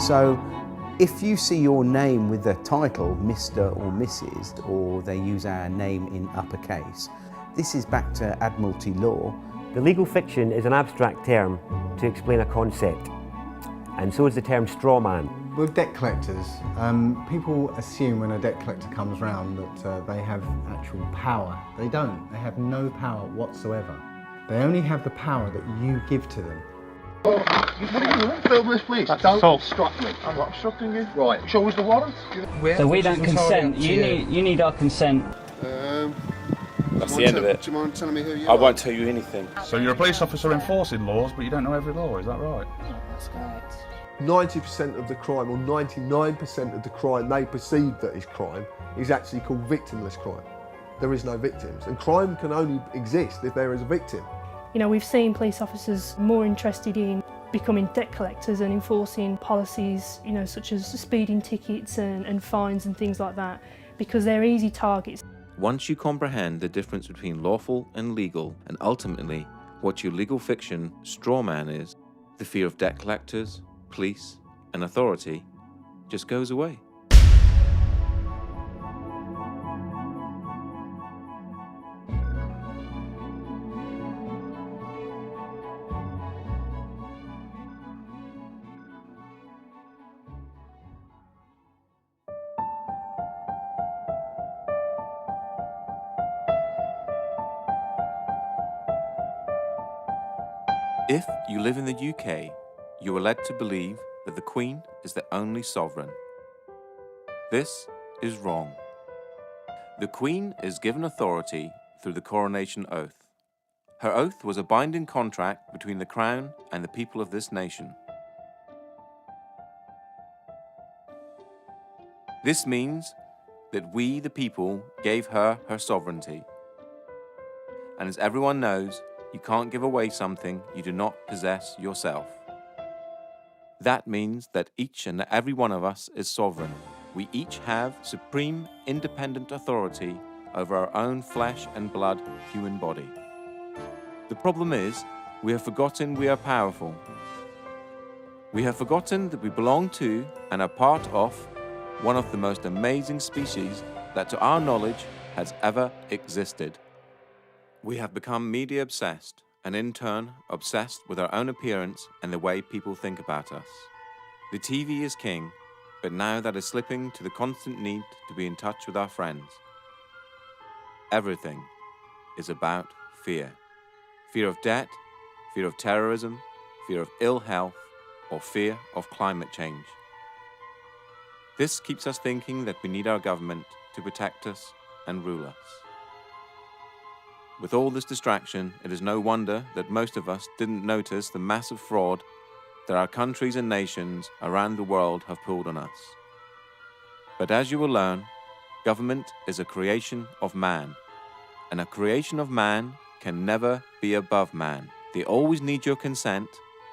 So if you see your name with the title Mr. or Mrs., or they use our name in uppercase, this is back to Admiralty law. The legal fiction is an abstract term to explain a concept, and so is the term strawman. With debt collectors, people assume when a debt collector comes round that they have actual power. They don't. They have no power whatsoever. They only have the power that you give to them. What are you doing? Film this, please. Don't obstruct me. I'm not obstructing you. Right. Show us the warrant. So we don't consent. You need our consent. That's the end of it. Do you mind telling me who you I are? won't tell you anything. So you're a police officer enforcing laws, but you don't know every law, is that right? That's correct. 90% of the crime, or 99% of the crime they perceive that is crime, is actually called victimless crime. There is no victims, and crime can only exist if there is a victim. You know, we've seen police officers more interested in becoming debt collectors and enforcing policies, you know, such as speeding tickets and fines and things like that, because they're easy targets. Once you comprehend the difference between lawful and legal, and ultimately what your legal fiction strawman is, the fear of debt collectors, police, and authority just goes away. If you live in the UK, you are led to believe that the Queen is the only sovereign. This is wrong. The Queen is given authority through the coronation oath. Her oath was a binding contract between the Crown and the people of this nation. This means that we, the people, gave her her sovereignty. And as everyone knows, you can't give away something you do not possess yourself. That means that each and every one of us is sovereign. We each have supreme, independent authority over our own flesh and blood human body. The problem is, we have forgotten we are powerful. We have forgotten that we belong to and are part of one of the most amazing species that to our knowledge has ever existed. We have become media obsessed, and in turn obsessed with our own appearance and the way people think about us. The TV is king, but now that is slipping to the constant need to be in touch with our friends. Everything is about fear. Fear of debt, fear of terrorism, fear of ill health, or fear of climate change. This keeps us thinking that we need our government to protect us and rule us. With all this distraction, it is no wonder that most of us didn't notice the massive fraud that our countries and nations around the world have pulled on us. But as you will learn, government is a creation of man, and a creation of man can never be above man. They always need your consent,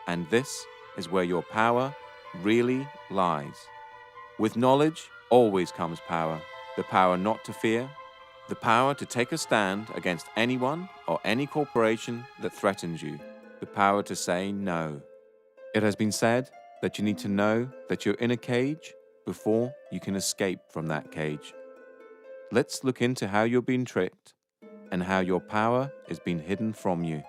and this is where your power really lies. With knowledge always comes power, the power not to fear, the power to take a stand against anyone or any corporation that threatens you, the power to say no. It has been said that you need to know that you're in a cage before you can escape from that cage. Let's look into how you're being tricked and how your power is being hidden from you.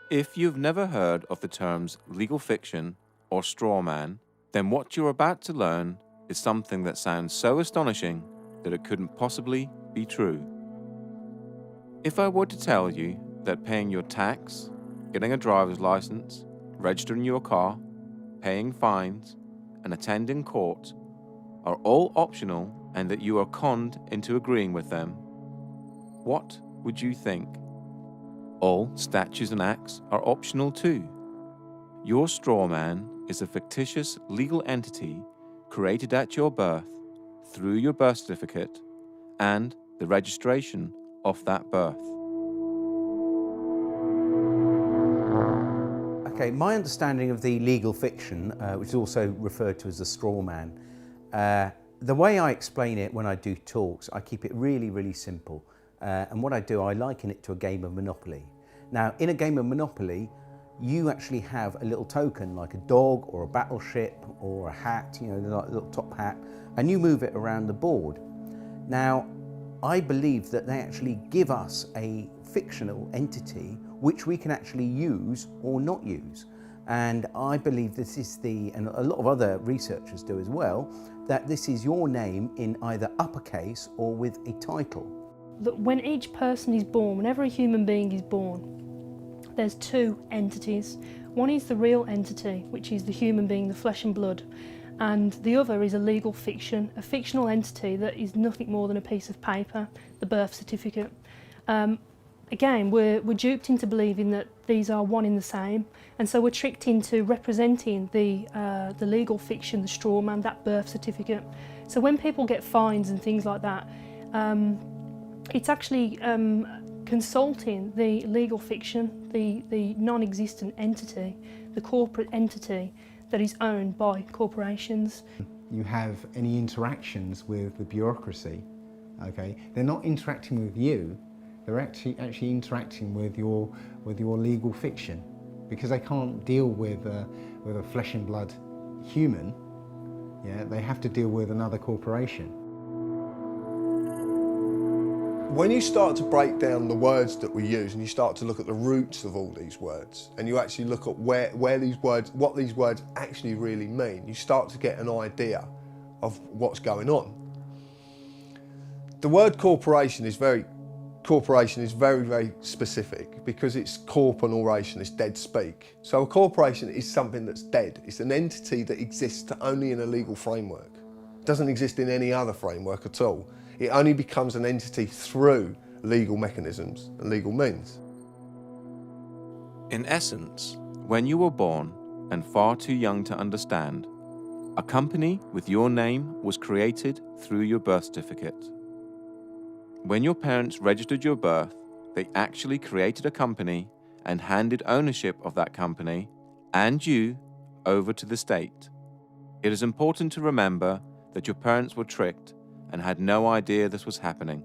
If you've never heard of the terms legal fiction or strawman, then what you're about to learn is something that sounds so astonishing that it couldn't possibly be true. If I were to tell you that paying your tax, getting a driver's license, registering your car, paying fines, and attending court are all optional and that you are conned into agreeing with them, what would you think? All statutes and acts are optional too. Your strawman is a fictitious legal entity created at your birth through your birth certificate and the registration of that birth. Okay, my understanding of the legal fiction, which is also referred to as the straw man, the way I explain it when I do talks, I keep it really, really simple. And what I do, I liken it to a game of Monopoly. Now, in a game of Monopoly, you actually have a little token like a dog or a battleship or a hat, you know, like a little top hat, and you move it around the board. Now, I believe that they actually give us a fictional entity which we can actually use or not use. And I believe this is and a lot of other researchers do as well, that this is your name in either uppercase or with a title. That when each person is born, whenever a human being is born, there's two entities. One is the real entity, which is the human being, the flesh and blood, and the other is a legal fiction, a fictional entity that is nothing more than a piece of paper, the birth certificate. Again, we're duped into believing that these are one in the same, and so we're tricked into representing the legal fiction, the strawman, that birth certificate. So when people get fines and things like that, it's actually consulting the legal fiction, the non-existent entity, the corporate entity that is owned by corporations. You have any interactions with the bureaucracy, okay? They're not interacting with you, they're actually interacting with your legal fiction, because they can't deal with a flesh and blood human. Yeah, they have to deal with another corporation. When you start to break down the words that we use and you start to look at the roots of all these words, and you actually look at what these words actually really mean, you start to get an idea of what's going on. The word corporation is very, very specific, because it's corp and oration, it's dead speak. So a corporation is something that's dead. It's an entity that exists only in a legal framework. It doesn't exist in any other framework at all. It only becomes an entity through legal mechanisms and legal means. In essence, when you were born and far too young to understand, a company with your name was created through your birth certificate. When your parents registered your birth, they actually created a company and handed ownership of that company and you over to the state. It is important to remember that your parents were tricked and had no idea this was happening.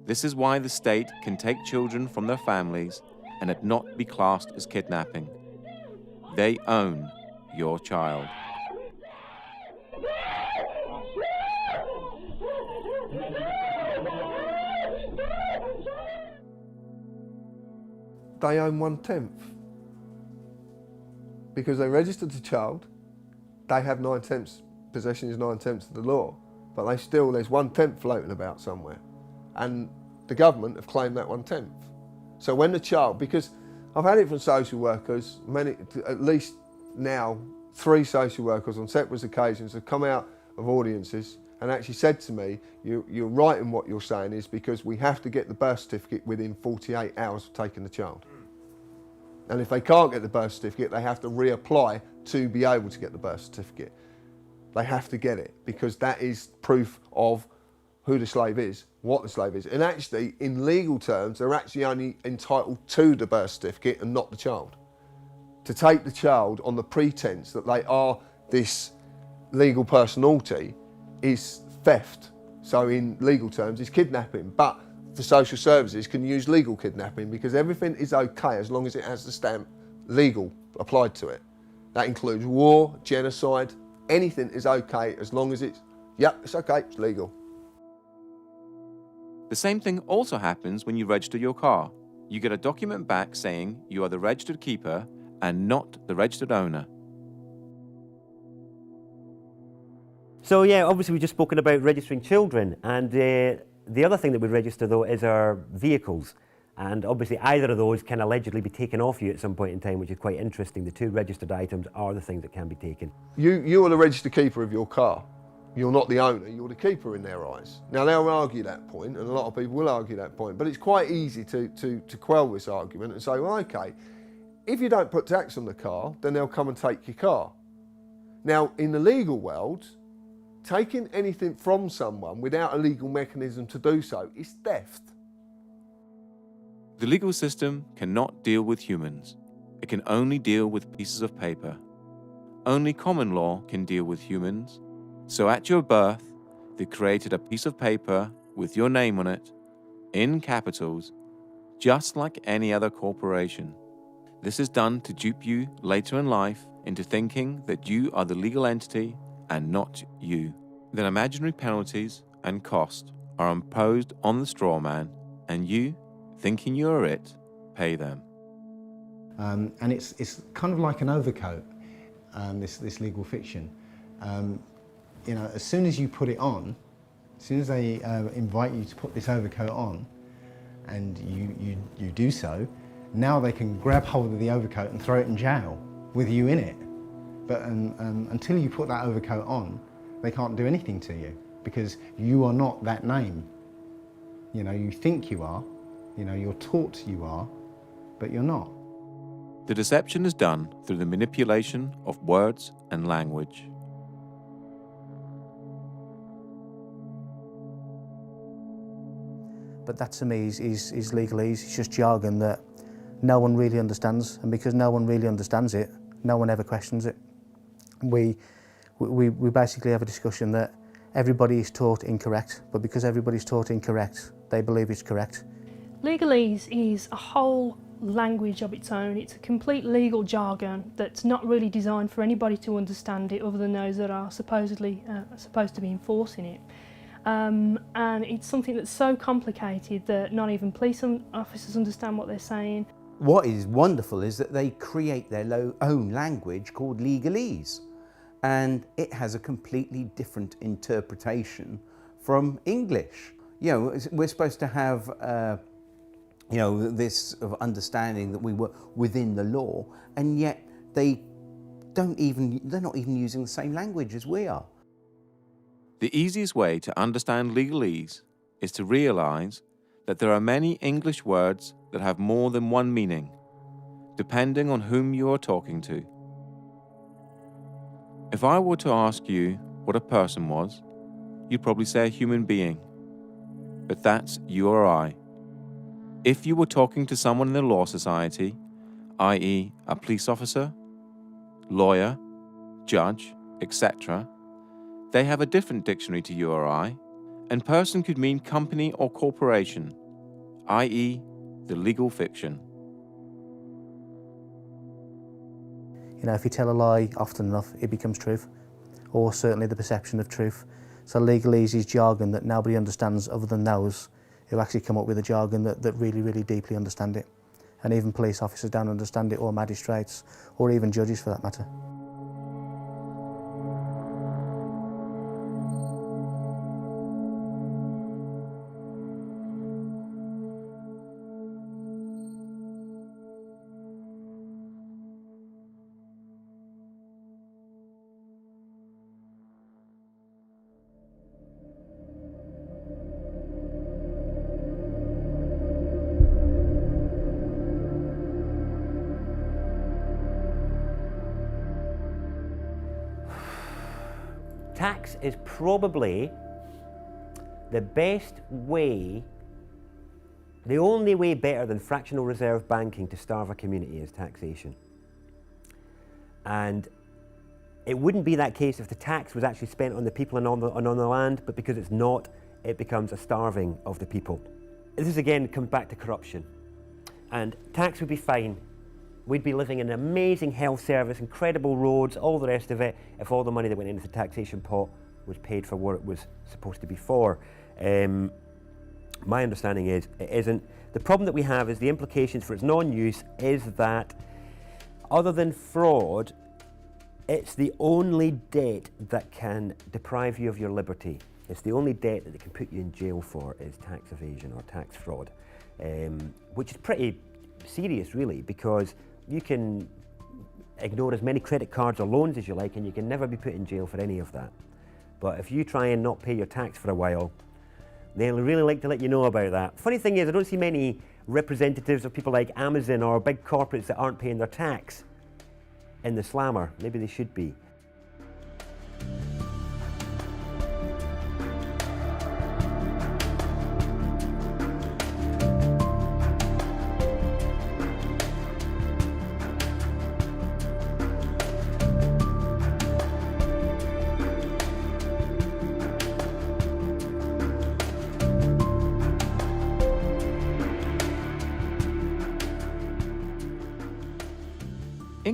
This is why the state can take children from their families and it not be classed as kidnapping. They own your child. They own 1/10. Because they registered the child, they have 9/10. Possession is 9/10 of the law. But there's 1/10 floating about somewhere. And the government have claimed that 1/10. So when the child, because I've had it from social workers, at least now, 3 social workers on separate occasions have come out of audiences and actually said to me, you're right in what you're saying, is because we have to get the birth certificate within 48 hours of taking the child. And if they can't get the birth certificate, they have to reapply to be able to get the birth certificate. They have to get it, because that is proof of who the slave is, what the slave is. And actually, in legal terms, they're actually only entitled to the birth certificate and not the child. To take the child on the pretense that they are this legal personality is theft. So in legal terms, it's kidnapping. But for social services, can use legal kidnapping, because everything is okay as long as it has the stamp legal applied to it. That includes war, genocide. Anything is okay as long as it's okay, it's legal. The same thing also happens when you register your car. You get a document back saying you are the registered keeper and not the registered owner. So yeah, obviously we've just spoken about registering children, and the other thing that we register though is our vehicles. And obviously either of those can allegedly be taken off you at some point in time, which is quite interesting. The 2 registered items are the things that can be taken. You are the registered keeper of your car. You're not the owner, you're the keeper in their eyes. Now they'll argue that point, and a lot of people will argue that point, but it's quite easy to quell this argument and say, well, okay, if you don't put tax on the car, then they'll come and take your car. Now, in the legal world, taking anything from someone without a legal mechanism to do so is theft. The legal system cannot deal with humans. It can only deal with pieces of paper. Only common law can deal with humans. So at your birth, they created a piece of paper with your name on it, in capitals, just like any other corporation. This is done to dupe you later in life into thinking that you are the legal entity and not you. Then imaginary penalties and cost are imposed on the straw man, and you, thinking you are it, pay them. And it's kind of like an overcoat, this legal fiction. You know, as soon as you put it on, as soon as they invite you to put this overcoat on, and you do so, now they can grab hold of the overcoat and throw it in jail with you in it. But until you put that overcoat on, they can't do anything to you because you are not that name. You know, you think you are, you know, you're taught you are, but you're not. The deception is done through the manipulation of words and language. But that to me is legalese. It's just jargon that no one really understands, and because no one really understands it, no one ever questions it. We basically have a discussion that everybody is taught incorrect, but because everybody's taught incorrect, they believe it's correct. Legalese is a whole language of its own. It's a complete legal jargon that's not really designed for anybody to understand it other than those that are supposedly supposed to be enforcing it. And it's something that's so complicated that not even police officers understand what they're saying. What is wonderful is that they create their own language called legalese, and it has a completely different interpretation from English. You know, we're supposed to have you know, this sort of understanding that we were within the law, and yet they're not even using the same language as we are. The easiest way to understand legalese is to realize that there are many English words that have more than one meaning, depending on whom you are talking to. If I were to ask you what a person was, you'd probably say a human being, but that's you or I. If you were talking to someone in the law society, i.e. a police officer, lawyer, judge, etc., they have a different dictionary to you or I, and person could mean company or corporation, i.e. the legal fiction. You know, if you tell a lie often enough, it becomes truth, or certainly the perception of truth. So legalese is jargon that nobody understands other than those who actually come up with a jargon that really, really deeply understand it. And even police officers don't understand it, or magistrates, or even judges for that matter. Tax is probably the best way, the only way better than fractional reserve banking to starve a community is taxation. And it wouldn't be that case if the tax was actually spent on the people and on the land, but because it's not, it becomes a starving of the people. This again comes back to corruption. And tax would be fine. We'd be living in an amazing health service, incredible roads, all the rest of it, if all the money that went into the taxation pot was paid for what it was supposed to be for. My understanding is it isn't. The problem that we have is the implications for its non-use is that, other than fraud, it's the only debt that can deprive you of your liberty. It's the only debt that they can put you in jail for is tax evasion or tax fraud, which is pretty serious really, because you can ignore as many credit cards or loans as you like and you can never be put in jail for any of that. But if you try and not pay your tax for a while, they'll really like to let you know about that. Funny thing is, I don't see many representatives of people like Amazon or big corporates that aren't paying their tax in the slammer. Maybe they should be.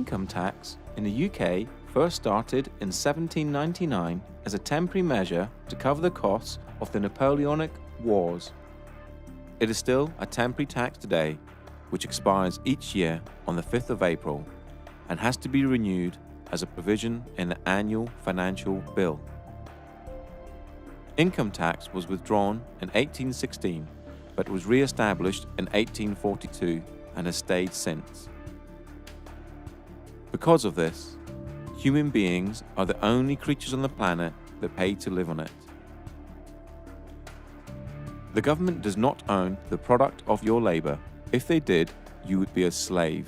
Income tax in the UK first started in 1799 as a temporary measure to cover the costs of the Napoleonic Wars. It is still a temporary tax today, which expires each year on the 5th of April and has to be renewed as a provision in the annual financial bill. Income tax was withdrawn in 1816, but was re-established in 1842 and has stayed since. Because of this, human beings are the only creatures on the planet that pay to live on it. The government does not own the product of your labor. If they did, you would be a slave.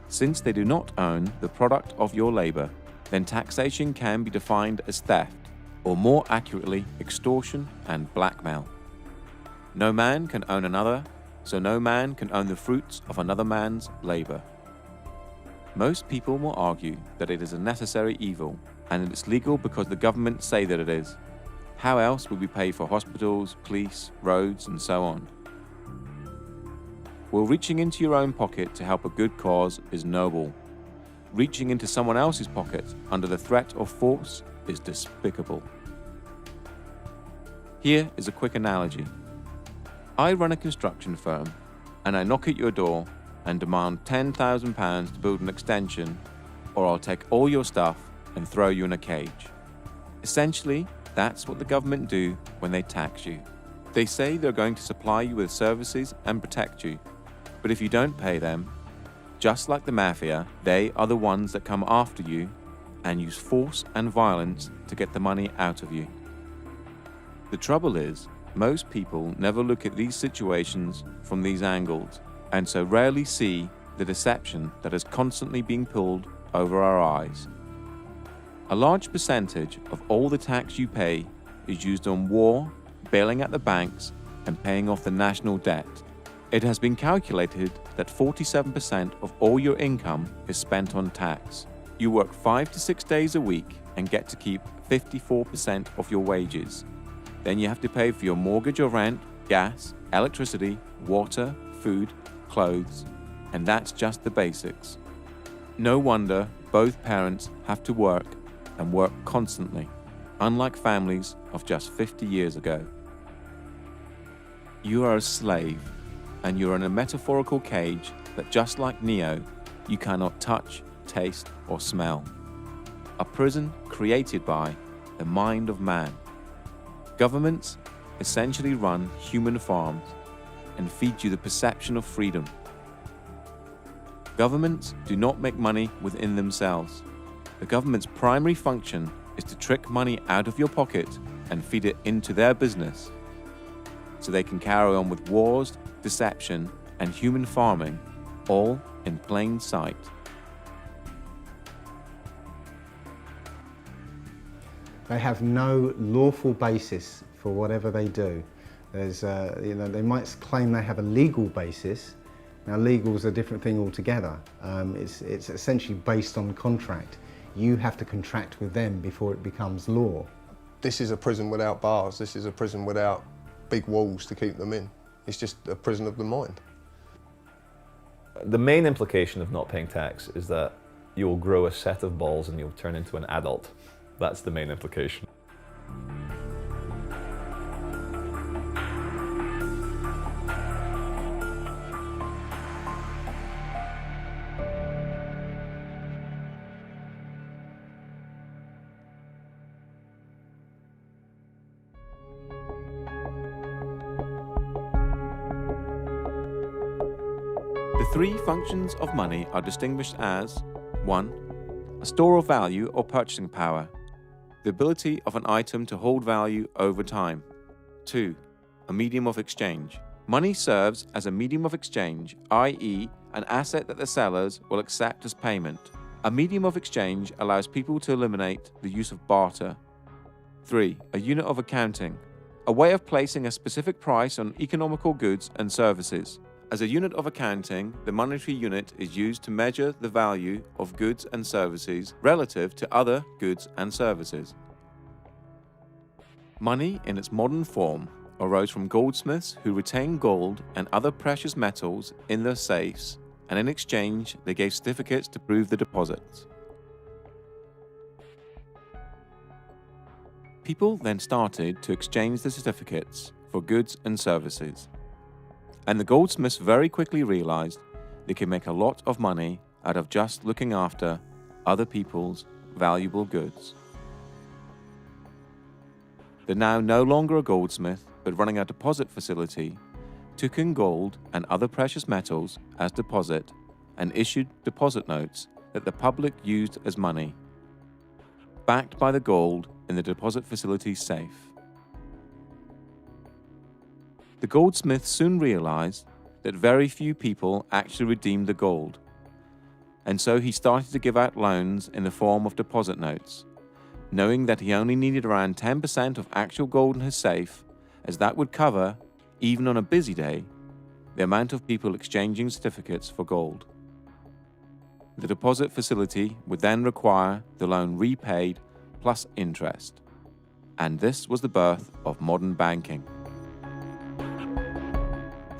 Since they do not own the product of your labor, then taxation can be defined as theft, or more accurately, extortion and blackmail. No man can own another, so no man can own the fruits of another man's labor. Most people will argue that it is a necessary evil, and that it's legal because the government say that it is. How else would we pay for hospitals, police, roads, and so on? Well, reaching into your own pocket to help a good cause is noble. Reaching into someone else's pocket under the threat of force is despicable. Here is a quick analogy. I run a construction firm, and I knock at your door and demand £10,000 to build an extension, or I'll take all your stuff and throw you in a cage. Essentially, that's what the government do when they tax you. They say they're going to supply you with services and protect you, but if you don't pay them, just like the mafia, they are the ones that come after you and use force and violence to get the money out of you. The trouble is, most people never look at these situations from these angles, and so rarely see the deception that is constantly being pulled over our eyes. A large percentage of all the tax you pay is used on war, bailing out the banks, and paying off the national debt. It has been calculated that 47% of all your income is spent on tax. You work 5 to 6 days a week and get to keep 54% of your wages. Then you have to pay for your mortgage or rent, gas, electricity, water, food, clothes, and that's just the basics. No wonder both parents have to work and work constantly, unlike families of just 50 years ago. You are a slave, and you're in a metaphorical cage that, just like Neo, you cannot touch, taste, or smell. A prison created by the mind of man. Governments essentially run human farms and feed you the perception of freedom. Governments do not make money within themselves. The government's primary function is to trick money out of your pocket and feed it into their business, so they can carry on with wars, deception, and human farming, all in plain sight. They have no lawful basis for whatever they do. There's, they might claim they have a legal basis. Now, legal is a different thing altogether. It's essentially based on contract. You have to contract with them before it becomes law. This is a prison without bars. This is a prison without big walls to keep them in. It's just a prison of the mind. The main implication of not paying tax is that you'll grow a set of balls and you'll turn into an adult. That's the main implication. The three functions of money are distinguished as 1. A store of value or purchasing power, the ability of an item to hold value over time. 2. A medium of exchange. Money serves as a medium of exchange, i.e. an asset that the sellers will accept as payment. A medium of exchange allows people to eliminate the use of barter. 3. A unit of accounting, a way of placing a specific price on economical goods and services. As a unit of accounting, the monetary unit is used to measure the value of goods and services relative to other goods and services. Money in its modern form arose from goldsmiths who retained gold and other precious metals in their safes and in exchange they gave certificates to prove the deposits. People then started to exchange the certificates for goods and services, and the goldsmiths very quickly realized they could make a lot of money out of just looking after other people's valuable goods. They're now no longer a goldsmith, but running a deposit facility, took in gold and other precious metals as deposit and issued deposit notes that the public used as money, backed by the gold in the deposit facility's safe. The goldsmith soon realized that very few people actually redeemed the gold, and so he started to give out loans in the form of deposit notes, knowing that he only needed around 10% of actual gold in his safe, as that would cover, even on a busy day, the amount of people exchanging certificates for gold. The deposit facility would then require the loan repaid plus interest, and this was the birth of modern banking.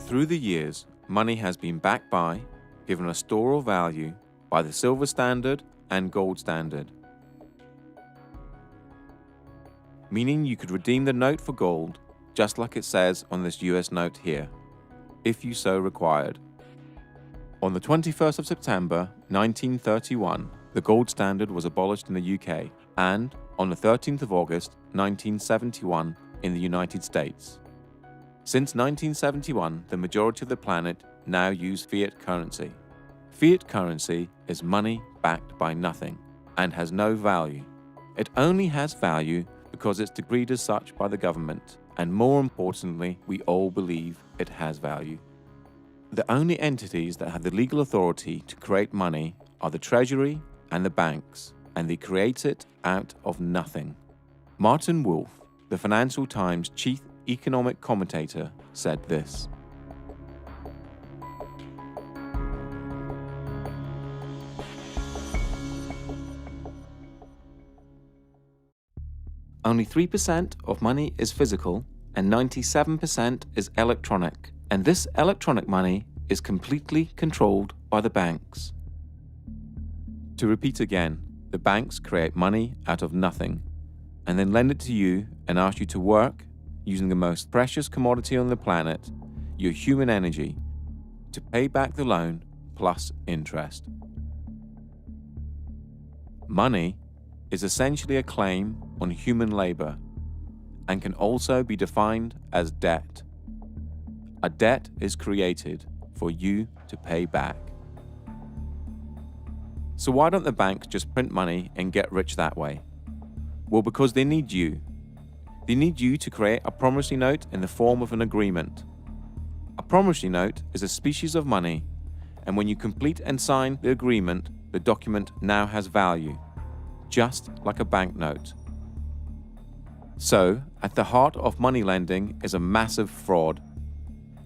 Through the years, money has been backed by, given a store of value, by the silver standard and gold standard, meaning you could redeem the note for gold, just like it says on this US note here, if you so required. On the 21st of September 1931, the gold standard was abolished in the UK, and on the 13th of August 1971 in the United States. Since 1971, the majority of the planet now use fiat currency. Fiat currency is money backed by nothing and has no value. It only has value because it's decreed as such by the government, and more importantly, we all believe it has value. The only entities that have the legal authority to create money are the Treasury and the banks, and they create it out of nothing. Martin Wolf, the Financial Times chief economic commentator, said this: only 3% of money is physical and 97% is electronic, and this electronic money is completely controlled by the banks. To repeat again, the banks create money out of nothing and then lend it to you and ask you to work using the most precious commodity on the planet, your human energy, to pay back the loan plus interest. Money is essentially a claim on human labor and can also be defined as debt. A debt is created for you to pay back. So why don't the banks just print money and get rich that way? Well, because they need you. They need you to create a promissory note in the form of an agreement. A promissory note is a species of money, and when you complete and sign the agreement, the document now has value, just like a banknote. So, at the heart of money lending is a massive fraud.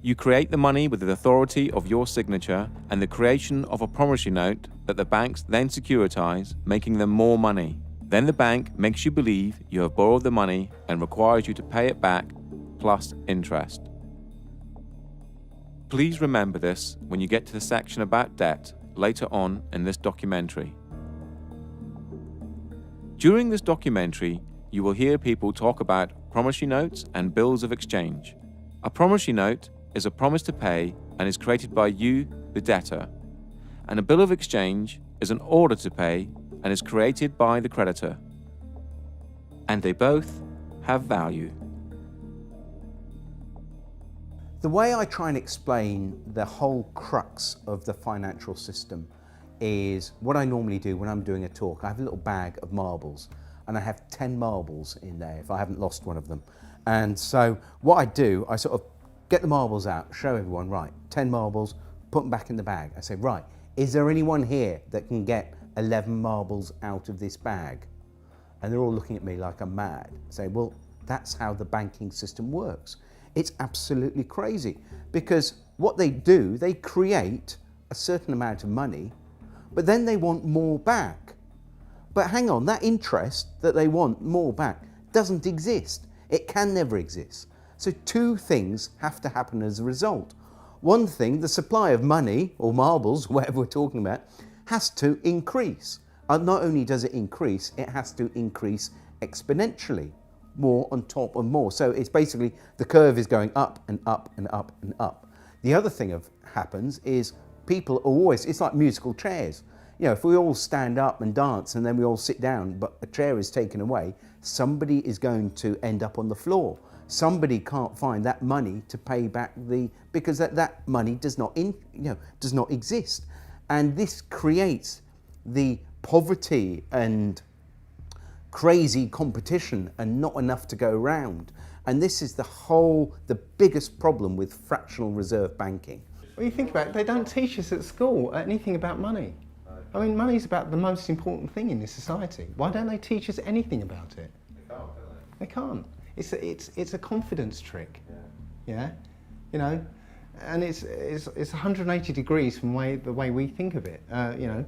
You create the money with the authority of your signature and the creation of a promissory note that the banks then securitize, making them more money. Then the bank makes you believe you have borrowed the money and requires you to pay it back plus interest. Please remember this when you get to the section about debt later on in this documentary. During this documentary, you will hear people talk about promissory notes and bills of exchange. A promissory note is a promise to pay and is created by you, the debtor, and a bill of exchange is an order to pay and is created by the creditor. And they both have value. The way I try and explain the whole crux of the financial system is what I normally do when I'm doing a talk. I have a little bag of marbles and I have 10 marbles in there if I haven't lost one of them. And so what I do, I sort of get the marbles out, show everyone, right, 10 marbles, put them back in the bag. I say, right, is there anyone here that can get 11 marbles out of this bag? And they're all looking at me like I'm mad. I say, well, that's how the banking system works. It's absolutely crazy because what they do, they create a certain amount of money, but then they want more back. But hang on, that interest that they want more back doesn't exist. It can never exist. So two things have to happen as a result. one thing, the supply of money, or marbles, whatever we're talking about, has to increase. And not only does it increase, it has to increase exponentially, more on top of more. So it's basically, the curve is going up and up and up and up. The other thing that happens is people are always, it's like musical chairs. You know, if we all stand up and dance and then we all sit down, but a chair is taken away, somebody is going to end up on the floor. Somebody can't find that money to pay back because that money does not exist. And this creates the poverty and crazy competition and not enough to go around. And this is the biggest problem with fractional reserve banking. Well, you think about it, they don't teach us at school anything about money. I mean, money's about the most important thing in this society. Why don't they teach us anything about it? They can't. It's a confidence trick. Yeah. You know, and it's 180 degrees from the way we think of it. You know,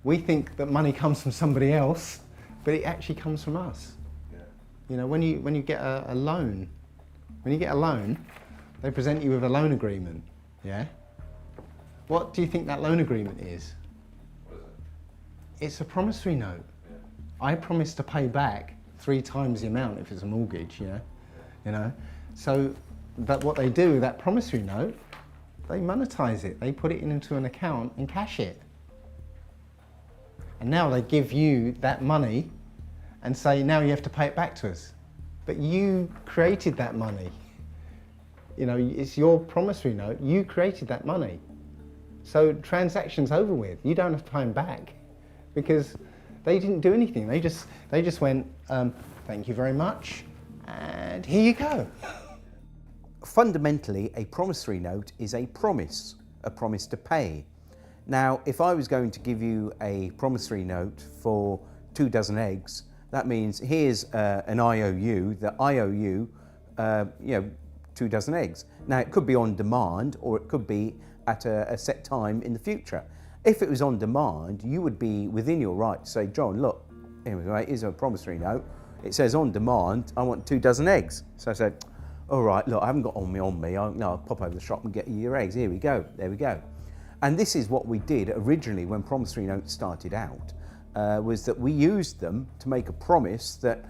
we think that money comes from somebody else, but it actually comes from us. You know, when you get a loan, they present you with a loan agreement. Yeah. What do you think that loan agreement is? What is it? It's a promissory note. Yeah. I promise to pay back 3 times the amount if it's a mortgage. Yeah. You know. So what they do, that promissory note, they monetize it. They put it into an account and cash it. And now they give you that money and say, now you have to pay it back to us. But you created that money. You know, it's your promissory note, you created that money. So transaction's over with. You don't have to pay them back because they didn't do anything. They just went, thank you very much, and here you go. Fundamentally, a promissory note is a promise to pay. Now, if I was going to give you a promissory note for 2 dozen eggs, that means here's an IOU, the IOU, 2 dozen eggs. Now, it could be on demand or it could be at a set time in the future. If it was on demand, you would be within your right to say, John, look, here's a promissory note. It says on demand, I want 2 dozen eggs. So I said, all right, look, I haven't got on me. I'll pop over the shop and get you your eggs. Here we go, there we go. And this is what we did originally when promissory notes started out. Was that we used them to make a promise that,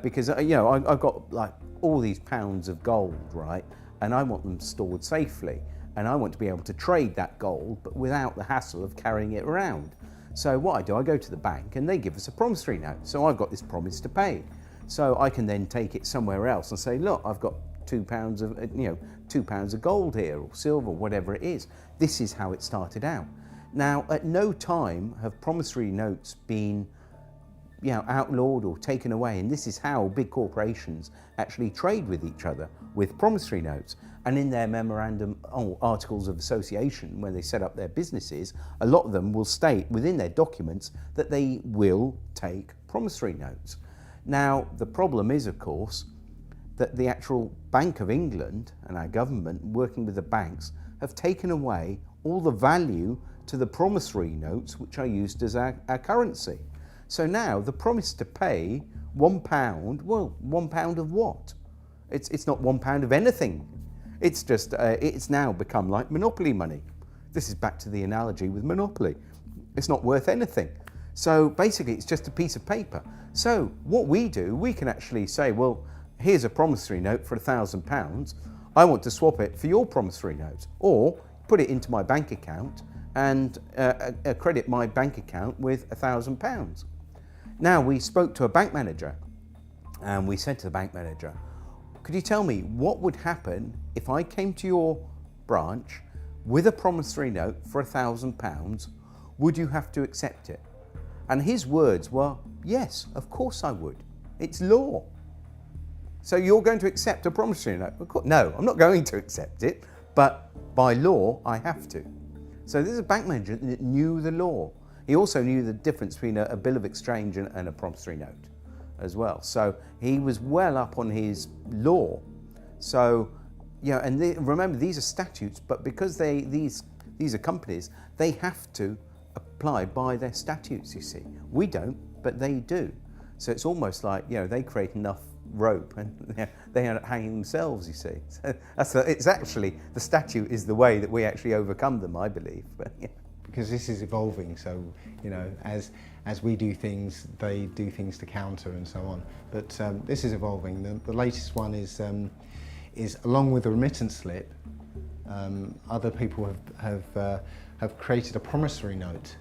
because I've got like all these pounds of gold, right, and I want them stored safely, and I want to be able to trade that gold, but without the hassle of carrying it around. So what I do, I go to the bank and they give us a promissory note. So I've got this promise to pay. So I can then take it somewhere else and say, look, I've got 2 pounds of, 2 pounds of gold here, or silver, whatever it is. This is how it started out. Now, at no time have promissory notes been outlawed or taken away, and this is how big corporations actually trade with each other, with promissory notes. And in their memorandum articles of association, when they set up their businesses, a lot of them will state within their documents that they will take promissory notes. Now, the problem is, of course, that the actual Bank of England and our government, working with the banks, have taken away all the value to the promissory notes which are used as our currency. So now the promise to pay £1, well, £1 of what? It's not £1 of anything. It's just, it's now become like monopoly money. This is back to the analogy with monopoly. It's not worth anything. So basically it's just a piece of paper. So what we do, we can actually say, well, here's a promissory note for £1,000. I want to swap it for your promissory note, or put it into my bank account and credit my bank account with £1,000. Now, we spoke to a bank manager and we said to the bank manager, could you tell me what would happen if I came to your branch with a promissory note for £1,000? Would you have to accept it? And his words were, yes, of course I would. It's law. So you're going to accept a promissory note? No, I'm not going to accept it, but by law, I have to. So this is a bank manager that knew the law. He also knew the difference between a bill of exchange and a promissory note as well. So he was well up on his law. So, and remember, these are statutes, but because these are companies, they have to apply by their statutes, you see. We don't, but they do. So it's almost like, you know, they create enough rope and they end up hanging themselves, you see. So it's actually, the statute is the way that we actually overcome them, I believe. But, yeah. Because this is evolving, so, you know, as we do things, they do things to counter and so on. But this is evolving. The latest one is along with the remittance slip, other people have created a promissory note,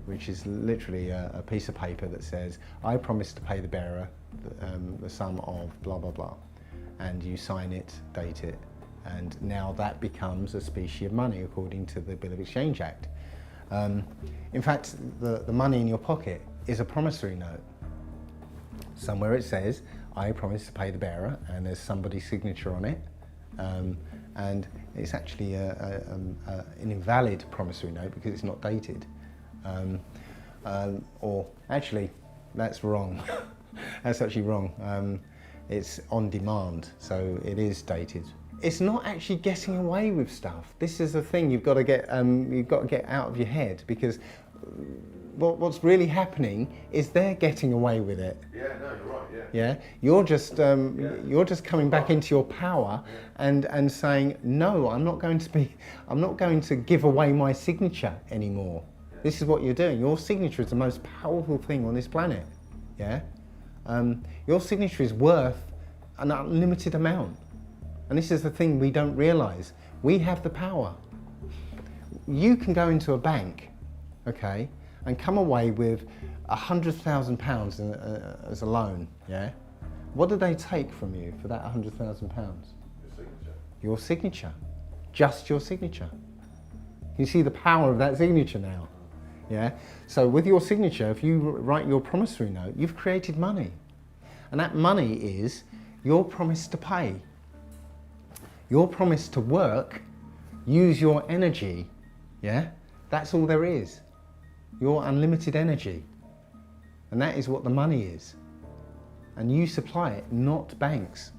which is literally a piece of paper that says, I promise to pay the bearer the sum of blah, blah, blah. And you sign it, date it, and now that becomes a specie of money according to the Bill of Exchange Act. In fact, the money in your pocket is a promissory note. Somewhere it says, I promise to pay the bearer, and there's somebody's signature on it. And it's actually an invalid promissory note because it's not dated. Or actually, that's wrong. That's actually wrong. It's on demand, so it is dated. It's not actually getting away with stuff. This is the thing you've got to get out of your head, because what's really happening is they're getting away with it. Yeah, no, you're right. Yeah, you're just coming back into your power and saying, no, I'm not going to give away my signature anymore. This is what you're doing. Your signature is the most powerful thing on this planet. Yeah, your signature is worth an unlimited amount, and this is the thing we don't realise. We have the power. You can go into a bank, okay, and come away with £100,000 as a loan, yeah? What do they take from you for that £100,000? Your signature. Your signature. Just your signature. You see the power of that signature now, yeah? So with your signature, if you write your promissory note, you've created money. And that money is your promise to pay. Your promise to work, use your energy, yeah? That's all there is. Your unlimited energy. And that is what the money is. And you supply it, not banks.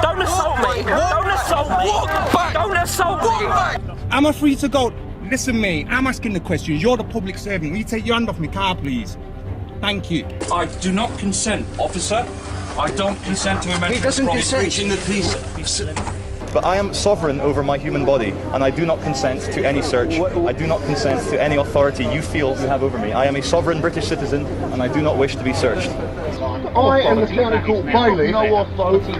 Don't assault me! Don't assault me! Walk back! Don't assault me! Walk back! Am I free to go? Listen, mate, I'm asking the questions. You're the public servant. Will you take your hand off my car, please? Thank you. I do not consent, officer. I don't consent to a mental promise breaching the peace. But I am sovereign over my human body, and I do not consent to any search. I do not consent to any authority you feel you have over me. I am a sovereign British citizen, and I do not wish to be searched. I am the county court bailiff. No authority.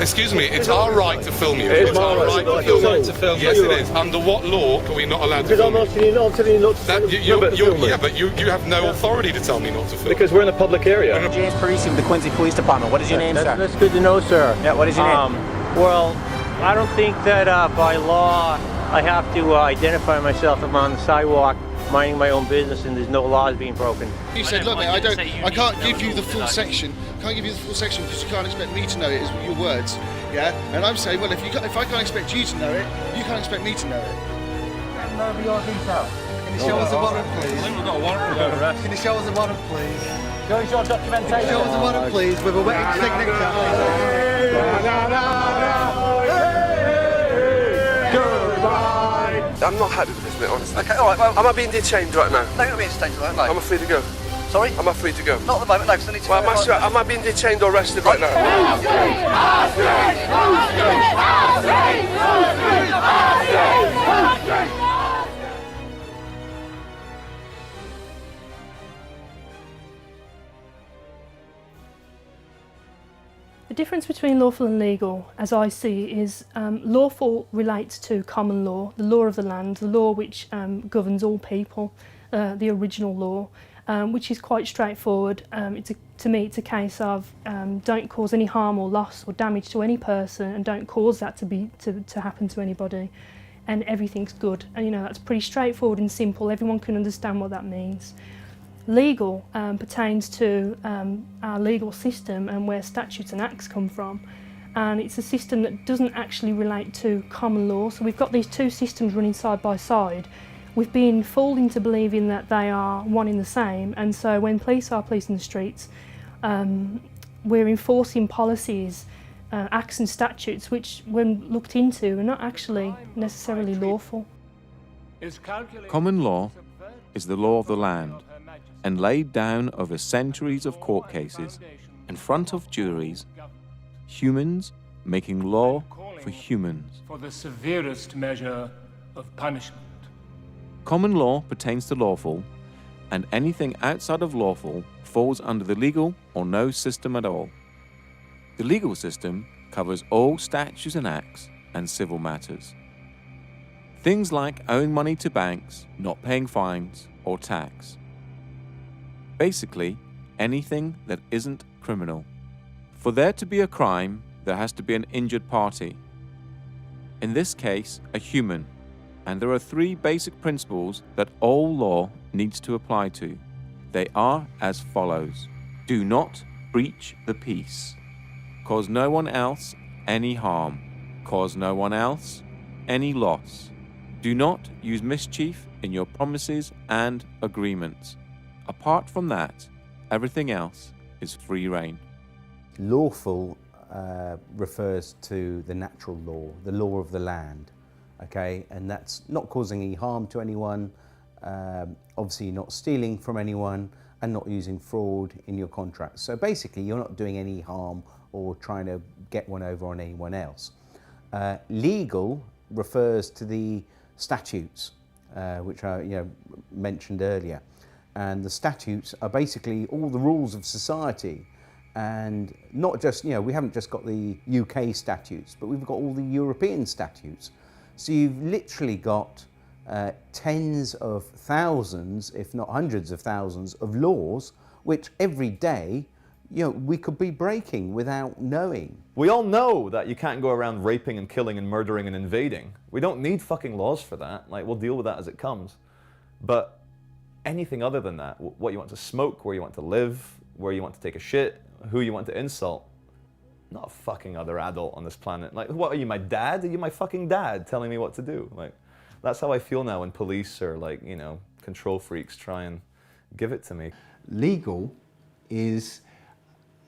Excuse me, it's our right to film you. It's our right to film you. Yes, it is. Under what law are we not allowed to film you? I'm telling you not to film. Yeah, but you have no authority to tell me not to film. Because we're in a public area. James Parisi with the Quincy Police Department. What is your name, sir? That's good to know, sir. Yeah, what is your name? Well, I don't think that by law I have to identify myself if I'm on the sidewalk minding my own business and there's no laws being broken. You said, look, mate, I can't give you the full section. Can't give you the full section because you can't expect me to know it. Is your words, yeah? And I'm saying, well, if I can't expect you to know it, you can't expect me to know it. Can you show us a warrant, please? I think we've got a warrant for arrest. Can you show us a warrant, please? Show us your documentation. Show us a warrant, please, with a wet signature. I'm not happy with this, mate, honestly. Okay, alright, well... Am I being detained right now? No, you're not being detained right now. Am I free to go? Sorry? Am I free to go? Not at the moment, no, because I need to... Well, am I being detained or arrested right now? The difference between lawful and legal, as I see, is lawful relates to common law, the law of the land, the law which governs all people, the original law, which is quite straightforward. To me, it's a case of don't cause any harm or loss or damage to any person, and don't cause that to happen to anybody. and everything's good. And you know, that's pretty straightforward and simple. Everyone can understand what that means. Legal pertains to our legal system and where statutes and acts come from. And it's a system that doesn't actually relate to common law. So we've got these two systems running side by side. We've been fooled into believing that they are one in the same, and so when police are policing the streets, we're enforcing policies, acts and statutes which, when looked into, are not actually necessarily lawful. Common law is the law of the land, and laid down over centuries of court cases in front of juries, humans making law for humans. For the severest measure of punishment. Common law pertains to lawful, and anything outside of lawful falls under the legal or no system at all. The legal system covers all statutes and acts and civil matters. Things like owing money to banks, not paying fines or tax. Basically, anything that isn't criminal. For there to be a crime, there has to be an injured party. In this case, a human. And there are three basic principles that all law needs to apply to. They are as follows. Do not breach the peace. Cause no one else any harm. Cause no one else any loss. Do not use mischief in your promises and agreements. Apart from that, everything else is free rein. Lawful refers to the natural law, the law of the land. Okay, and that's not causing any harm to anyone, obviously not stealing from anyone, and not using fraud in your contracts. So basically, you're not doing any harm or trying to get one over on anyone else. Legal refers to the statutes, which I mentioned earlier, and the statutes are basically all the rules of society. And not just, we haven't just got the UK statutes, but we've got all the European statutes. So you've literally got tens of thousands, if not hundreds of thousands of laws, which every day, we could be breaking without knowing. We all know that you can't go around raping and killing and murdering and invading. We don't need fucking laws for that. Like, we'll deal with that as it comes. But anything other than that, what you want to smoke, where you want to live, where you want to take a shit, who you want to insult, not a fucking other adult on this planet. Like, what are you, my dad? Are you my fucking dad telling me what to do? Like, that's how I feel now when police or control freaks try and give it to me. Legal is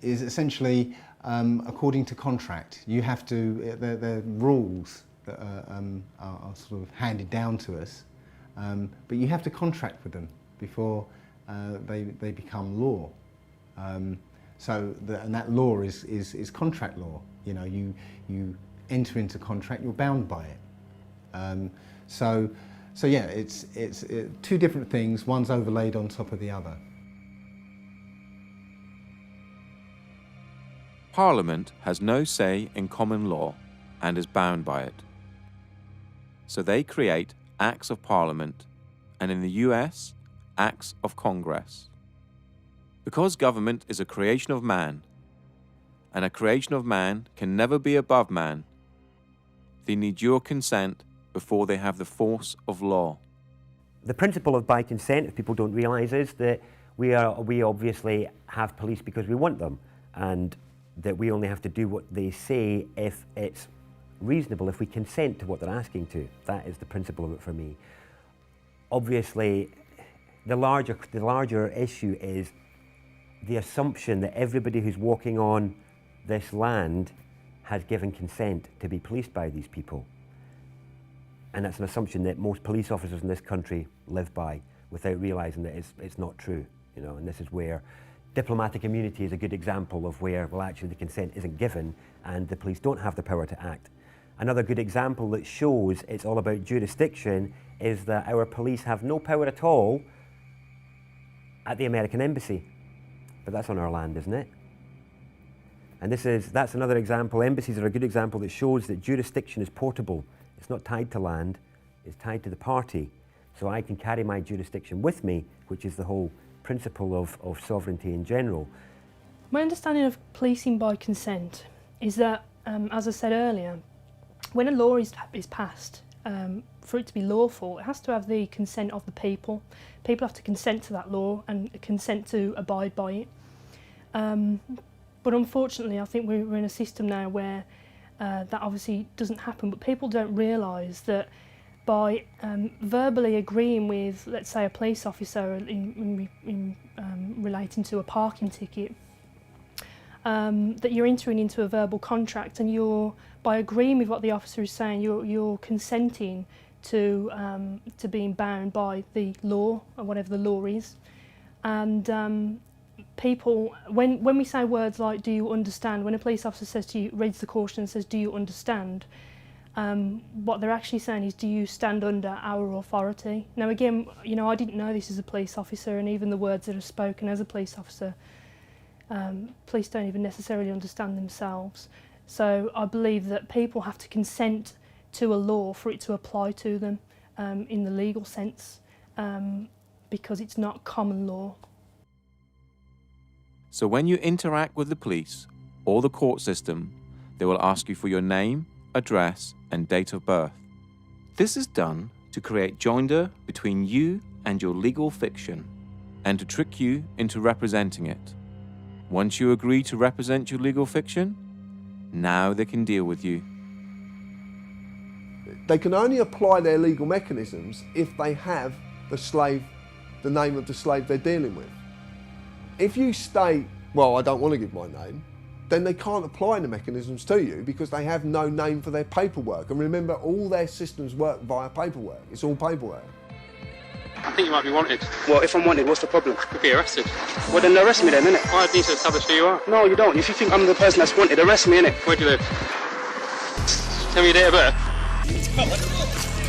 essentially according to contract. You have to, the rules that are sort of handed down to us, but you have to contract with them before they become law. And that law is contract law. You enter into contract, you're bound by it. So yeah, it's two different things. One's overlaid on top of the other. Parliament has no say in common law and is bound by it. So they create Acts of Parliament, and in the US, Acts of Congress. Because government is a creation of man, and a creation of man can never be above man, they need your consent before they have the force of law. The principle of by consent, if people don't realise, is that we obviously have police because we want them, and that we only have to do what they say if it's reasonable, if we consent to what they're asking to. That is the principle of it for me. Obviously, the larger issue is the assumption that everybody who's walking on this land has given consent to be policed by these people. And that's an assumption that most police officers in this country live by without realising that it's not true, and this is where diplomatic immunity is a good example of where, well, actually the consent isn't given and the police don't have the power to act. Another good example that shows it's all about jurisdiction is that our police have no power at all at the American embassy. But that's on our land, isn't it? And that's another example. Embassies are a good example that shows that jurisdiction is portable. It's not tied to land, it's tied to the party. So I can carry my jurisdiction with me, which is the whole principle of sovereignty in general. My understanding of policing by consent is that, as I said earlier, when a law is passed for it to be lawful, it has to have the consent of the people. People have to consent to that law and consent to abide by it. But unfortunately, I think we're in a system now where that obviously doesn't happen, but people don't realise that by verbally agreeing with, let's say, a police officer in relating to a parking ticket, that you're entering into a verbal contract, and by agreeing with what the officer is saying, you're consenting to being bound by the law, or whatever the law is. And people, when we say words like "do you understand," when a police officer says to you, reads the caution and says "do you understand," what they're actually saying is, do you stand under our authority? Now again, you know, I didn't know this as a police officer, and even the words that are spoken as a police officer, police don't even necessarily understand themselves. So I believe that people have to consent to a law for it to apply to them in the legal sense, because it's not common law. So when you interact with the police or the court system, they will ask you for your name, address, and date of birth. This is done to create joinder between you and your legal fiction, and to trick you into representing it. Once you agree to represent your legal fiction, now they can deal with you. They can only apply their legal mechanisms if they have the name of the slave they're dealing with. If you state, well, I don't want to give my name, then they can't apply the mechanisms to you because they have no name for their paperwork. And remember, all their systems work via paperwork. It's all paperwork. I think you might be wanted. Well, if I'm wanted, what's the problem? Could be arrested. Well, then arrest me then, innit? I need to establish who you are. No, you don't. If you think I'm the person that's wanted, arrest me, innit? Where do you live? Tell me your date of birth.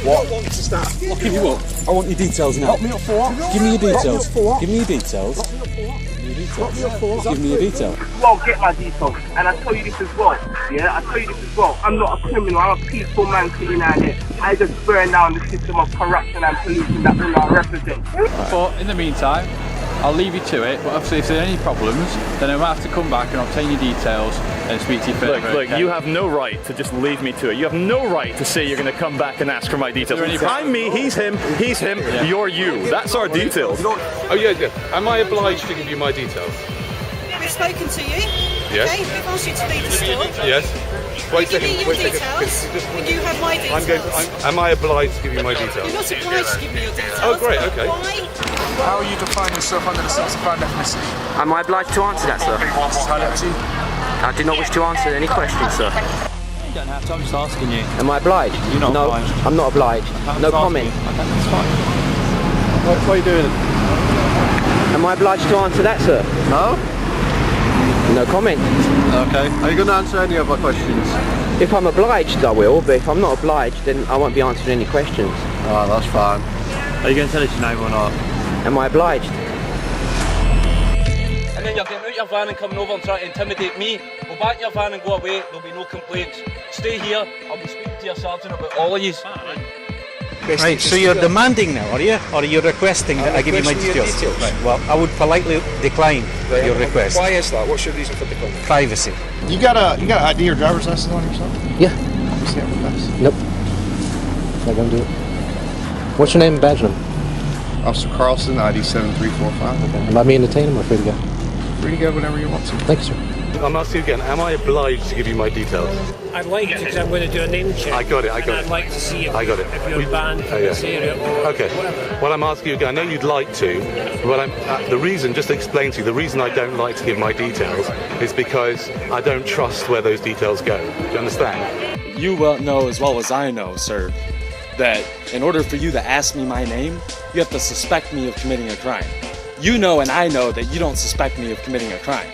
What? I want to start. I'll give you up. I want your details now. Lock me up for what? Give me your details. Lock me up for what? Give me your details. Lock me up for what? Lock me up for what? Give me your details. Well, get my details. And I tell you this as well. Yeah, I tell you this as well. I'm not a criminal. I'm a peaceful man sitting out here. I just burn down the system of corruption and pollution that we are represent. But in the meantime, I'll leave you to it. But obviously, if there are any problems, then I might have to come back and obtain your details and speak to you further. Look, you have no right to just leave me to it. You have no right to say you're going to come back and ask for my details. I'm me, he's him, yeah. You're you. That's our details. Oh yeah. Am I obliged to give you my details? We've spoken to you. Yes. Okay, we've asked you to leave the store. Yes. Wait a second. Give me your details. And you have my details. Am I obliged to give you my details? You're not obliged to give me your details. Oh, great. Okay. Why? How you define yourself under the sex-bound ethnicity? Am I obliged to answer that, sir? Entirely up to you. I do not wish to answer any questions, sir. You don't have to. I'm just asking you. Am I obliged? You're not no, obliged. I'm not obliged. No comment. Okay, that's fine. What are you doing? Am I obliged to answer that, sir? No. No comment. Okay. Are you going to answer any of my questions? If I'm obliged, I will, but if I'm not obliged, then I won't be answering any questions. Oh, that's fine. Are you going to tell us your name or not? Am I obliged? And then you're getting out your van and coming over and trying to intimidate me. Go back in your van and go away, there'll be no complaints. Stay here, I'll be speaking to your sergeant about all of you. Right, so you're demanding now, are you? Or are you requesting that I give you my details? Right, well, I would politely decline your request. Why is that? What's your reason for declining? Privacy. You got an ID or driver's license on yourself? Yeah. You see it with us? Nope. Not gonna do it. What's your name and badge number? Officer Carlson, ID 7345. Okay. Am I being detained or am I free to go? Free to go whenever you want to. Thank you, sir. I'm asking you again, am I obliged to give you my details? I'd like to, because I'm going to do a name check. I got it. I'd like to see if, I got it. if you're banned from this area or okay. whatever. Well, I'm asking you again, I know you'd like to, but the reason, just to explain to you, the reason I don't like to give my details is because I don't trust where those details go. Do you understand? You well know as well as I know, sir, that in order for you to ask me my name, you have to suspect me of committing a crime. You know and I know that you don't suspect me of committing a crime.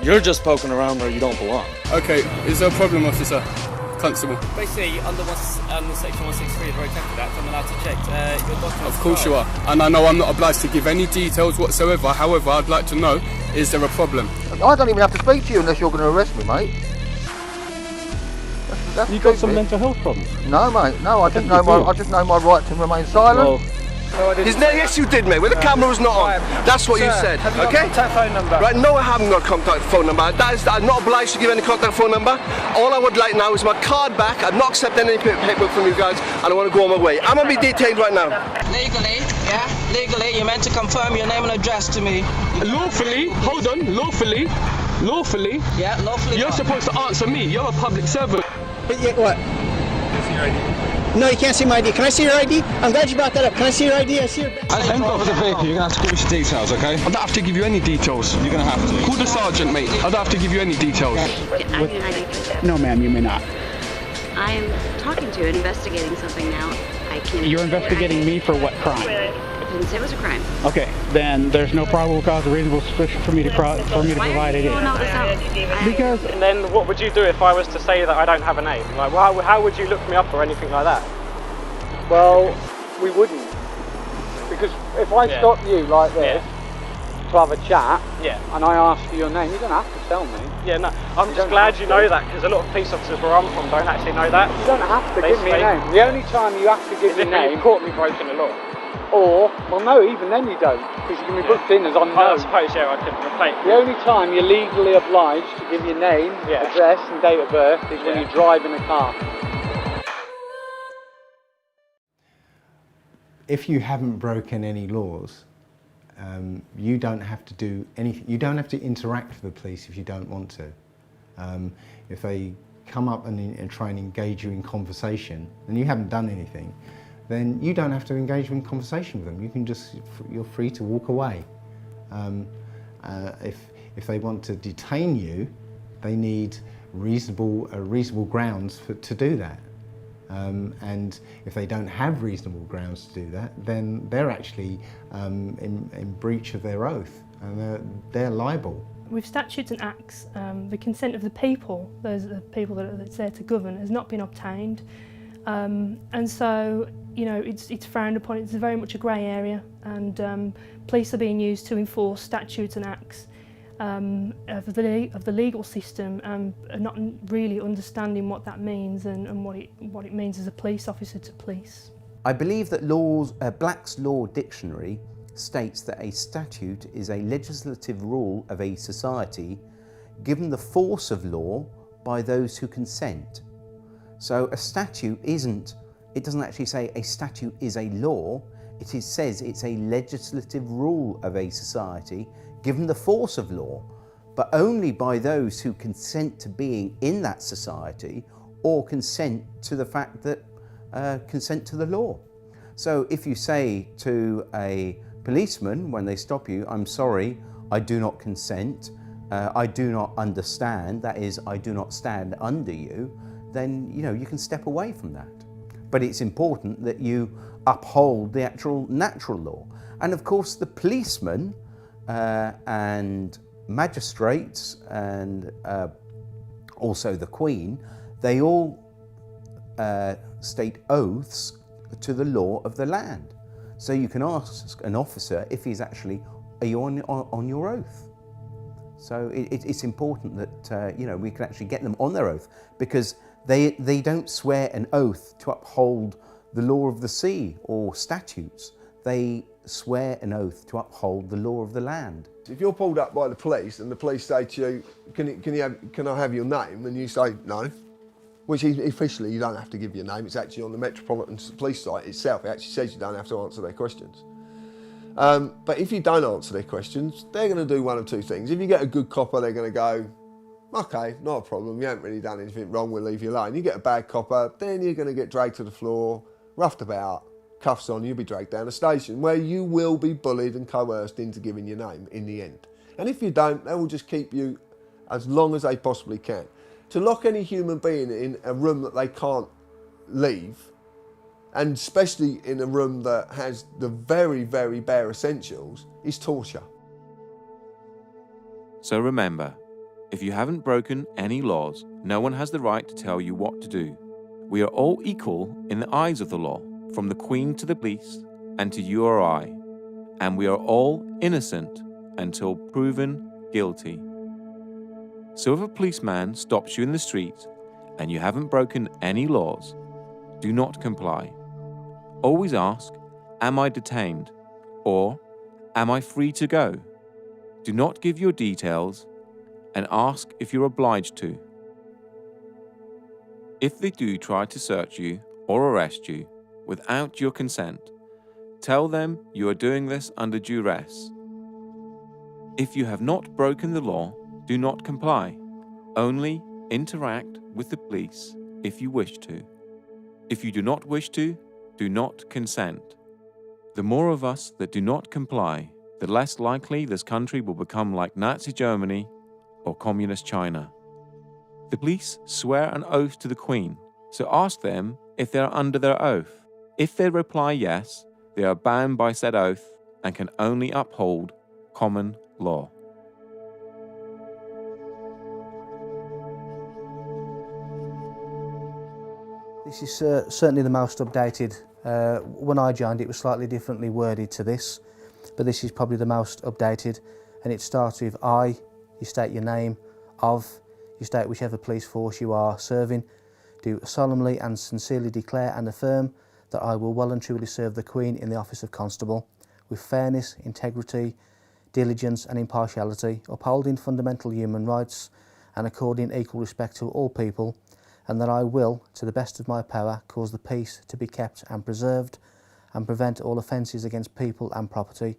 You're just poking around where you don't belong. Okay, is there a problem, officer? Constable. Basically, under section 163 of the Road Traffic Act, I'm allowed to check your documents. Of course you are. And I know I'm not obliged to give any details whatsoever. However, I'd like to know, is there a problem? I don't even have to speak to you unless you're going to arrest me, mate. You got some mental health problems? No, mate. No, I just know my right to remain silent. Well, No, I didn't. Yes, you did, mate. When the camera was not on. That's what you said. Have you got Okay? a contact phone number? Right, no, I haven't got a contact phone number. I'm not obliged to give any contact phone number. All I would like now is my card back. I'm not accepting any paperwork from you guys, and I want to go on my way. I'm going to be detained right now. Legally, yeah? Legally, you're meant to confirm your name and address to me. Lawfully, hold on, lawfully. Lawfully? Yeah, lawfully. You're supposed to answer me. You're a public servant. But yet what? No, you can't see my ID. Can I see your ID? I'm glad you brought that up. Can I see your ID? I see your... I haven't got the vehicle. You're going to have to give us your details, okay? I don't have to give you any details. You're going to have to. Call the sergeant, mate. I don't have to give you any details. No, ma'am, you may not. I am talking to you, investigating something now. I can't... You're investigating me for what crime? I didn't say it was a crime. Okay, then there's no probable cause or reasonable suspicion for me to provide it. Because... And then what would you do if I was to say that I don't have a name? Like, how would you look me up or anything like that? Well, we wouldn't. Because if I stop you like this to have a chat, and I ask for your name, you don't have to tell me. Yeah, no, I'm just glad you know that, because a lot of police officers where I'm from don't actually know that. You don't have to give me a name. The only time you have to give me a name... You've caught me breaking the law. Or, well no, even then you don't, because you can be booked in as unknown. I suppose, I could replace. The only time you're legally obliged to give your name, address and date of birth is when you drive in a car. If you haven't broken any laws, you don't have to do anything. You don't have to interact with the police if you don't want to. If they come up and try and engage you in conversation, and you haven't done anything, then you don't have to engage in conversation with them. You can you're free to walk away. If they want to detain you, they need reasonable grounds to do that. And if they don't have reasonable grounds to do that, then they're actually in breach of their oath, and they're liable. With statutes and acts, the consent of the people, those are the people that's there to govern, has not been obtained. And so, it's frowned upon. It's very much a grey area, and police are being used to enforce statutes and acts of the legal system, and not really understanding what that means and what it means as a police officer to police. I believe that Black's Law Dictionary states that a statute is a legislative rule of a society given the force of law by those who consent. So a statute it doesn't actually say a statute is a law, it says it's a legislative rule of a society given the force of law, but only by those who consent to being in that society or consent to the fact that consent to the law. So if you say to a policeman when they stop you, I'm sorry, I do not consent, I do not understand, that is, I do not stand under you, then you can step away from that. But it's important that you uphold the actual natural law. And of course the policemen and magistrates and also the Queen, they all state oaths to the law of the land. So you can ask an officer if he's actually, are you on your oath? So it's important that we can actually get them on their oath, because they don't swear an oath to uphold the law of the sea or statutes. They swear an oath to uphold the law of the land. If you're pulled up by the police and the police say to you, can I have your name? And you say no, which officially you don't have to give your name. It's actually on the Metropolitan Police site itself. It actually says you don't have to answer their questions. But if you don't answer their questions, they're going to do one of two things. If you get a good copper, they're going to go, okay, not a problem, you haven't really done anything wrong, we'll leave you alone. You get a bad copper, then you're going to get dragged to the floor, roughed about, cuffs on, you'll be dragged down a station where you will be bullied and coerced into giving your name in the end. And if you don't, they will just keep you as long as they possibly can. To lock any human being in a room that they can't leave, and especially in a room that has the very, very bare essentials, is torture. So remember, if you haven't broken any laws, no one has the right to tell you what to do. We are all equal in the eyes of the law, from the Queen to the police and to you or I, and we are all innocent until proven guilty. So if a policeman stops you in the street and you haven't broken any laws, do not comply. Always ask, am I detained? Or, am I free to go? Do not give your details and ask if you're obliged to. If they do try to search you or arrest you without your consent, tell them you are doing this under duress. If you have not broken the law, do not comply. Only interact with the police if you wish to. If you do not wish to, do not consent. The more of us that do not comply, the less likely this country will become like Nazi Germany or Communist China. The police swear an oath to the Queen, so ask them if they are under their oath. If they reply yes, they are bound by said oath and can only uphold common law. This is certainly the most updated. When I joined, it was slightly differently worded to this, but this is probably the most updated, and it starts with I, you state your name, of, you state whichever police force you are serving, do solemnly and sincerely declare and affirm that I will well and truly serve the Queen in the office of Constable, with fairness, integrity, diligence and impartiality, upholding fundamental human rights and according equal respect to all people, and that I will, to the best of my power, cause the peace to be kept and preserved, and prevent all offences against people and property,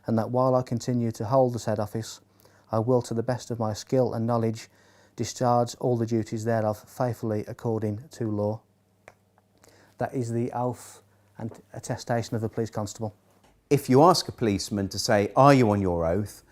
and that while I continue to hold the said office, I will, to the best of my skill and knowledge, discharge all the duties thereof faithfully according to law. That is the oath and attestation of a police constable. If you ask a policeman to say, are you on your oath,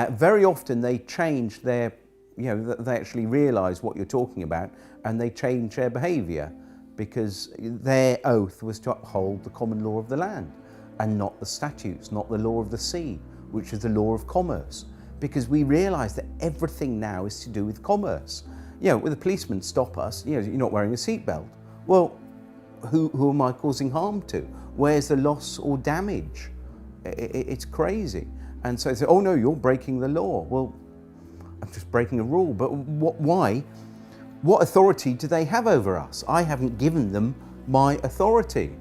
very often they change their, they actually realise what you're talking about and they change their behaviour because their oath was to uphold the common law of the land and not the statutes, not the law of the sea, which is the law of commerce. Because we realise that everything now is to do with commerce. When the policemen stop us, you're not wearing a seatbelt. Well, who am I causing harm to? Where's the loss or damage? It's crazy. And so they say, oh no, you're breaking the law. Well, I'm just breaking a rule, but why? What authority do they have over us? I haven't given them my authority.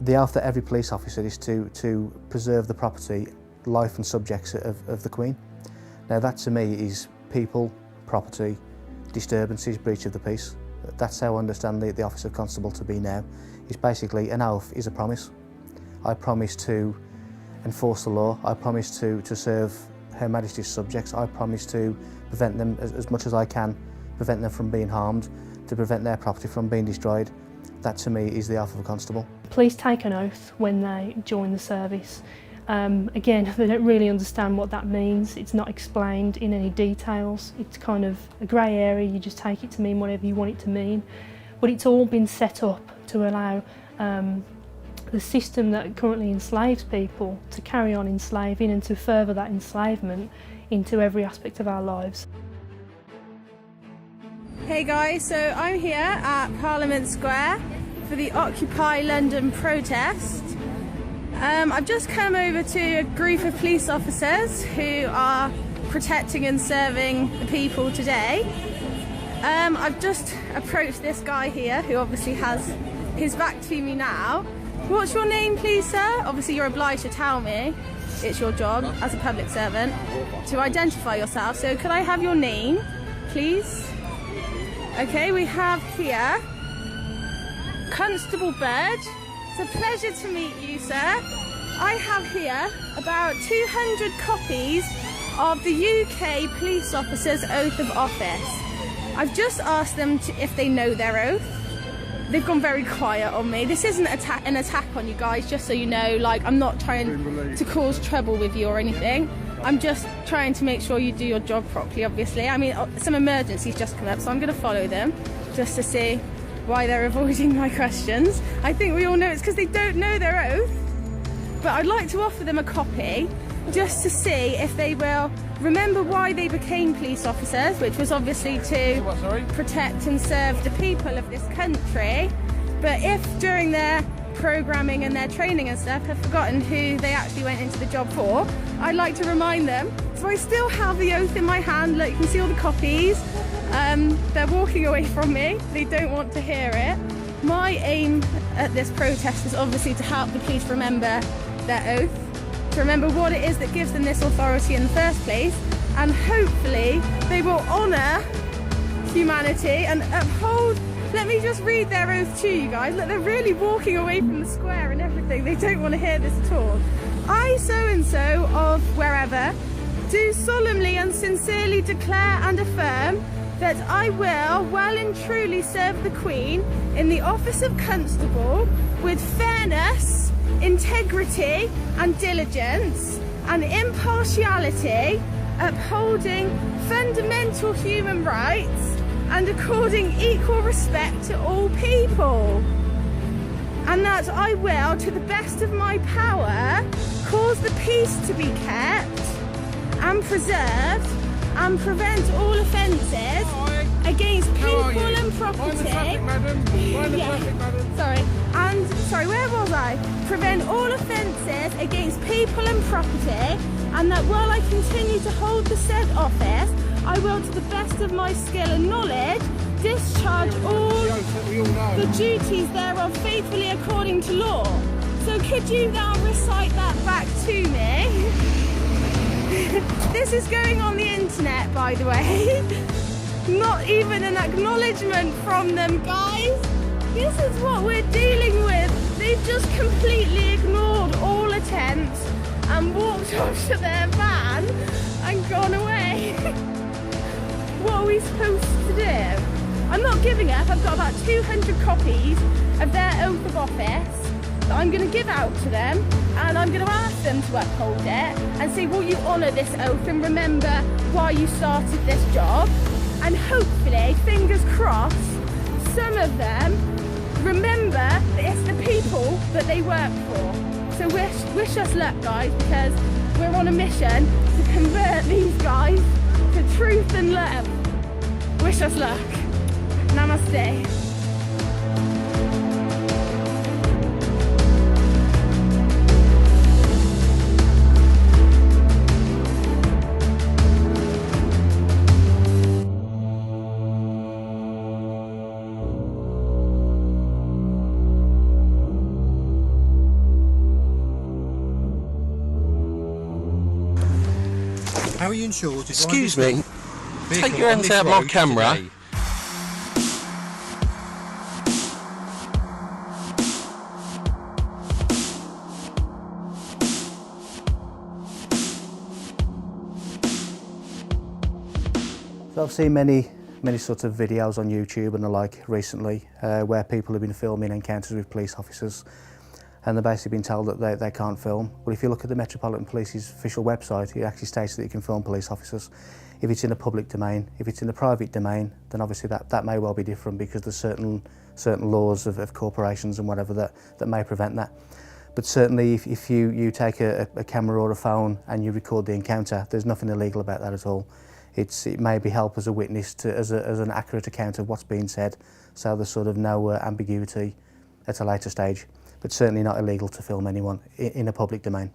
The oath that every police officer is to preserve the property, life and subjects of the Queen. Now that to me is people, property, disturbances, breach of the peace. That's how I understand the office of constable to be now. It's basically an oath is a promise. I promise to enforce the law. I promise to serve Her Majesty's subjects. I promise to prevent them as much as I can, prevent them from being harmed, to prevent their property from being destroyed. That to me is the oath of a constable. Police take an oath when they join the service. Again, they don't really understand what that means. It's not explained in any details. It's kind of a grey area. You just take it to mean whatever you want it to mean. But it's all been set up to allow the system that currently enslaves people to carry on enslaving and to further that enslavement into every aspect of our lives. Hey guys, so I'm here at Parliament Square for the Occupy London protest. I've just come over to a group of police officers who are protecting and serving the people today. I've just approached this guy here who obviously has his back to me now. What's your name please, sir? Obviously you're obliged to tell me. It's your job as a public servant to identify yourself. So could I have your name, please? Okay, we have here Constable Bird. It's a pleasure to meet you, sir. I have here about 200 copies of the UK police officer's oath of office. I've just asked them if they know their oath. They've gone very quiet on me. This isn't an attack on you guys, just so you know. Like, I'm not trying to cause trouble with you or anything. I'm just trying to make sure you do your job properly, obviously. I mean, some emergencies just come up, so I'm going to follow them just to see why they're avoiding my questions. I think we all know it's because they don't know their oath. But I'd like to offer them a copy just to see if they will remember why they became police officers, which was obviously to protect and serve the people of this country. But if during their programming and their training and stuff have forgotten who they actually went into the job for, I'd like to remind them. So I still have the oath in my hand. Look, you can see all the copies. They're walking away from me. They don't want to hear it. My aim at this protest is obviously to help the police remember their oath, to remember what it is that gives them this authority in the first place, and hopefully they will honour humanity and uphold. Let me just read their oath to you guys. Look, they're really walking away from the square and everything. They don't want to hear this at all. I, so-and-so of wherever, do solemnly and sincerely declare and affirm that I will well and truly serve the Queen in the office of Constable with fairness, integrity and diligence and impartiality, upholding fundamental human rights and according equal respect to all people. And that I will, to the best of my power, cause the peace to be kept and preserved and prevent all offences against people and property. Sorry, where was I? Prevent all offences against people and property, and that while I continue to hold the said office, I will, to the best of my skill and knowledge, discharge all the duties thereof faithfully according to law. So could you now recite that back to me? This is going on the internet, by the way. Not even an acknowledgement from them, guys. This is what we're dealing with. They've just completely ignored all attempts and walked off to their van and gone away. What are we supposed to do? I'm not giving up. I've got about 200 copies of their oath of office that I'm going to give out to them, and I'm going to ask them to uphold it and say, will you honour this oath and remember why you started this job? And hopefully, fingers crossed, some of them remember that it's the people that they work for. So wish us luck, guys, because we're on a mission to convert these guys to truth and love. Wish us luck. Namaste. How are you insured? Excuse me, take your hands out of my camera. Today. So I've seen many sorts of videos on YouTube and the like recently where people have been filming encounters with police officers, and they've basically been told that they can't film. Well, if you look at the Metropolitan Police's official website, it actually states that you can film police officers. If it's in a public domain, if it's in the private domain, then obviously that may well be different, because there's certain laws of corporations and whatever that may prevent that. But certainly if you take a camera or a phone and you record the encounter, there's nothing illegal about that at all. It maybe help as a witness as an accurate account of what's being said, so there's sort of no ambiguity at a later stage. But certainly not illegal to film anyone in a public domain.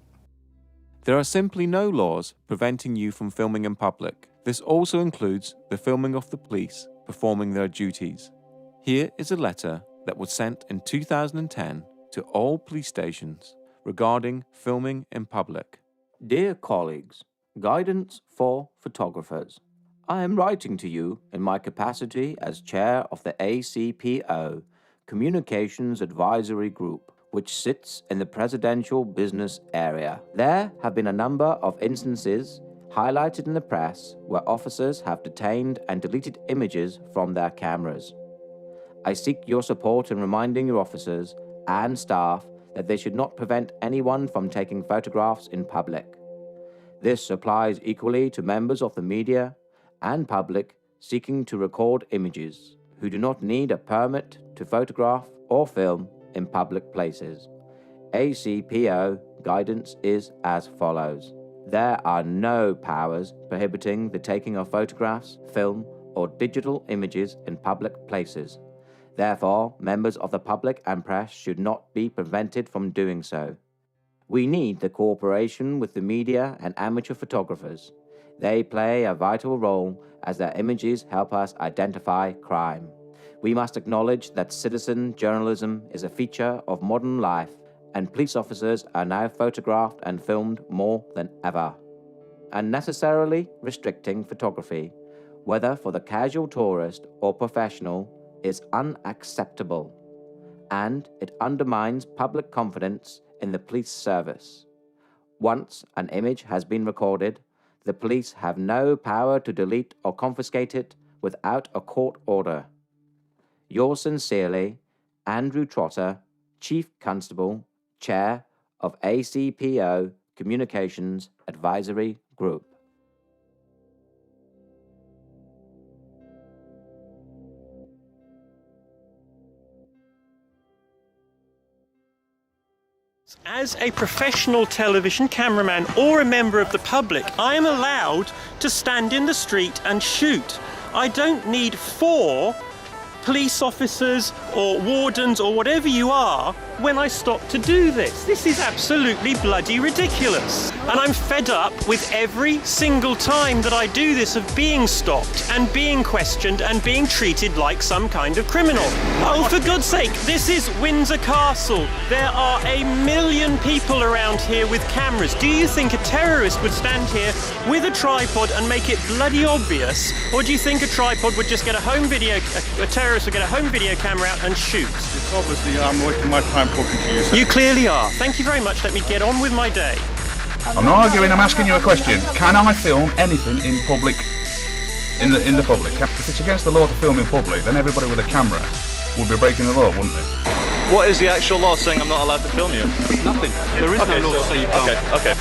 There are simply no laws preventing you from filming in public. This also includes the filming of the police performing their duties. Here is a letter that was sent in 2010 to all police stations regarding filming in public. Dear colleagues, guidance for photographers. I am writing to you in my capacity as chair of the ACPO, Communications Advisory Group, which sits in the presidential business area. There have been a number of instances highlighted in the press where officers have detained and deleted images from their cameras. I seek your support in reminding your officers and staff that they should not prevent anyone from taking photographs in public. This applies equally to members of the media and public seeking to record images who do not need a permit to photograph or film in public places. ACPO guidance is as follows. There are no powers prohibiting the taking of photographs, film, or digital images in public places. Therefore, members of the public and press should not be prevented from doing so. We need the cooperation with the media and amateur photographers. They play a vital role as their images help us identify crime. we must acknowledge that citizen journalism is a feature of modern life, and police officers are now photographed and filmed more than ever. Unnecessarily restricting photography, whether for the casual tourist or professional, is unacceptable, and it undermines public confidence in the police service. Once an image has been recorded, the police have no power to delete or confiscate it without a court order. Yours sincerely, Andrew Trotter, Chief Constable, Chair of ACPO Communications Advisory Group. As a professional television cameraman or a member of the public, I am allowed to stand in the street and shoot. I don't need 4 police officers or wardens or whatever you are when I stop to do this. This is absolutely bloody ridiculous. And I'm fed up with every single time that I do this of being stopped and being questioned and being treated like some kind of criminal. Oh, for God's sake, this is Windsor Castle. There are 1 million people around here with cameras. Do you think a terrorist would stand here with a tripod and make it bloody obvious? Or do you think a tripod would just get a terrorist would get a home video camera out and shoot? It's obviously I'm wasting my time talking to you, sir. You clearly are. Thank you very much. Let me get on with my day. I'm not arguing, I'm asking you a question. Can I film anything in public, in the public? If it's against the law to film in public, then everybody with a camera would be breaking the law, wouldn't they? What is the actual law saying I'm not allowed to film you? Nothing. There is no law to say you can't. Okay.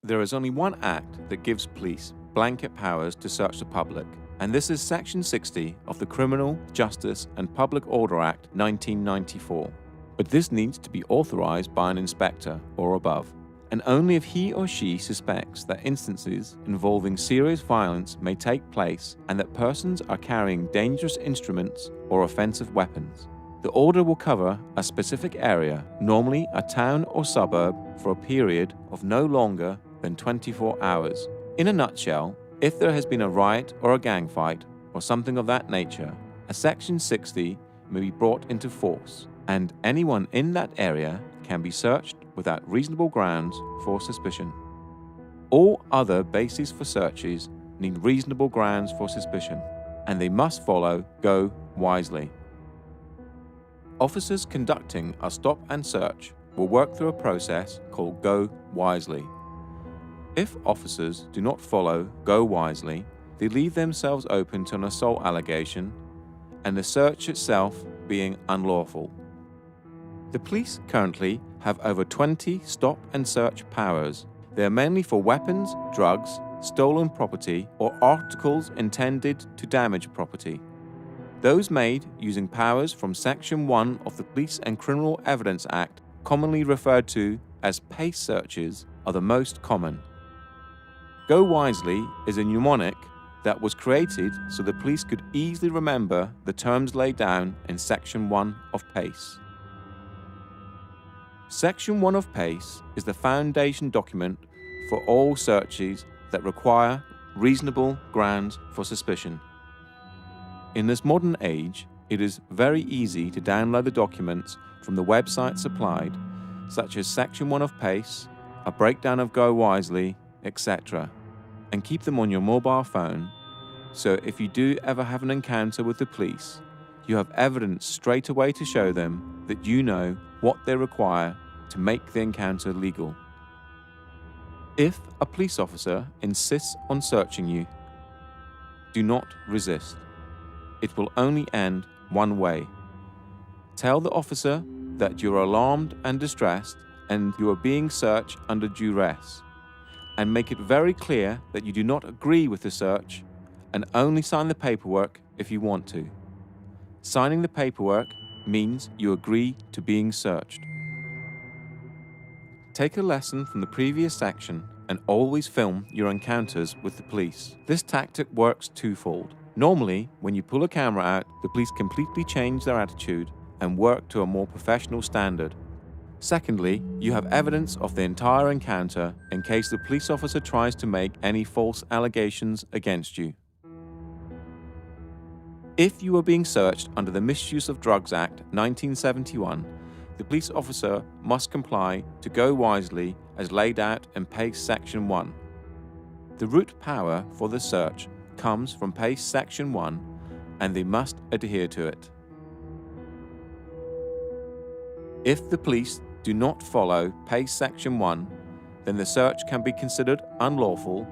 There is only one act that gives police blanket powers to search the public, and this is Section 60 of the Criminal Justice and Public Order Act 1994. But this needs to be authorized by an inspector or above, and only if he or she suspects that instances involving serious violence may take place and that persons are carrying dangerous instruments or offensive weapons. The order will cover a specific area, normally a town or suburb, for a period of no longer than 24 hours. In a nutshell, if there has been a riot or a gang fight or something of that nature, a Section 60 may be brought into force, and anyone in that area can be searched without reasonable grounds for suspicion. All other bases for searches need reasonable grounds for suspicion, and they must follow Go Wisely. Officers conducting a stop and search will work through a process called Go Wisely. If officers do not follow Go Wisely, they leave themselves open to an assault allegation and the search itself being unlawful. The police currently have over 20 stop and search powers. They are mainly for weapons, drugs, stolen property, or articles intended to damage property. Those made using powers from Section 1 of the Police and Criminal Evidence Act, commonly referred to as PACE searches, are the most common. Go Wisely is a mnemonic that was created so the police could easily remember the terms laid down in Section 1 of PACE. Section 1 of PACE is the foundation document for all searches that require reasonable grounds for suspicion. In this modern age, it is very easy to download the documents from the website supplied, such as Section 1 of PACE, a breakdown of Go Wisely, etc., and keep them on your mobile phone, so if you do ever have an encounter with the police, you have evidence straight away to show them that you know what they require to make the encounter legal. If a police officer insists on searching you, do not resist. It will only end one way. Tell the officer that you are alarmed and distressed and you are being searched under duress, and make it very clear that you do not agree with the search and only sign the paperwork if you want to. Signing the paperwork means you agree to being searched. Take a lesson from the previous section and always film your encounters with the police. This tactic works twofold. Normally, when you pull a camera out, the police completely change their attitude and work to a more professional standard. Secondly, you have evidence of the entire encounter in case the police officer tries to make any false allegations against you. If you are being searched under the Misuse of Drugs Act 1971, the police officer must comply to go wisely as laid out in PACE Section 1. The root power for the search comes from PACE Section 1 and they must adhere to it. If the police do not follow PACE Section 1, then the search can be considered unlawful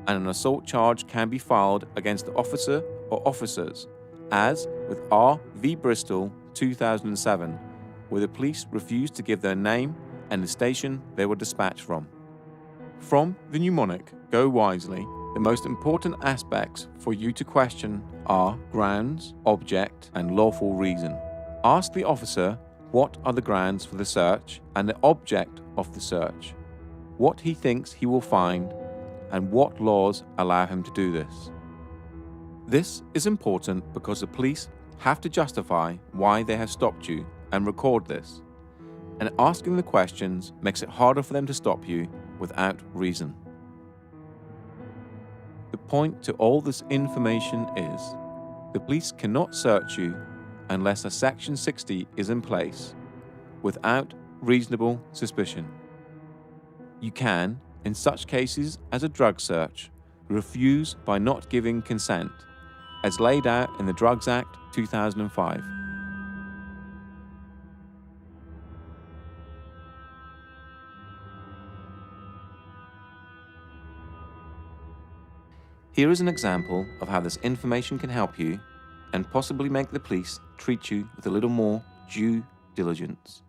and an assault charge can be filed against the officer or officers, as with R v Bristol 2007, where the police refused to give their name and the station they were dispatched from. From the mnemonic Go Wisely, the most important aspects for you to question are grounds, object, and lawful reason. Ask the officer what are the grounds for the search and the object of the search, what he thinks he will find, and what laws allow him to do this. This is important because the police have to justify why they have stopped you and record this, and asking the questions makes it harder for them to stop you without reason. The point to all this information is, the police cannot search you unless a Section 60 is in place without reasonable suspicion. You can, in such cases as a drug search, refuse by not giving consent, as laid out in the Drugs Act 2005. Here is an example of how this information can help you and possibly make the police treat you with a little more due diligence.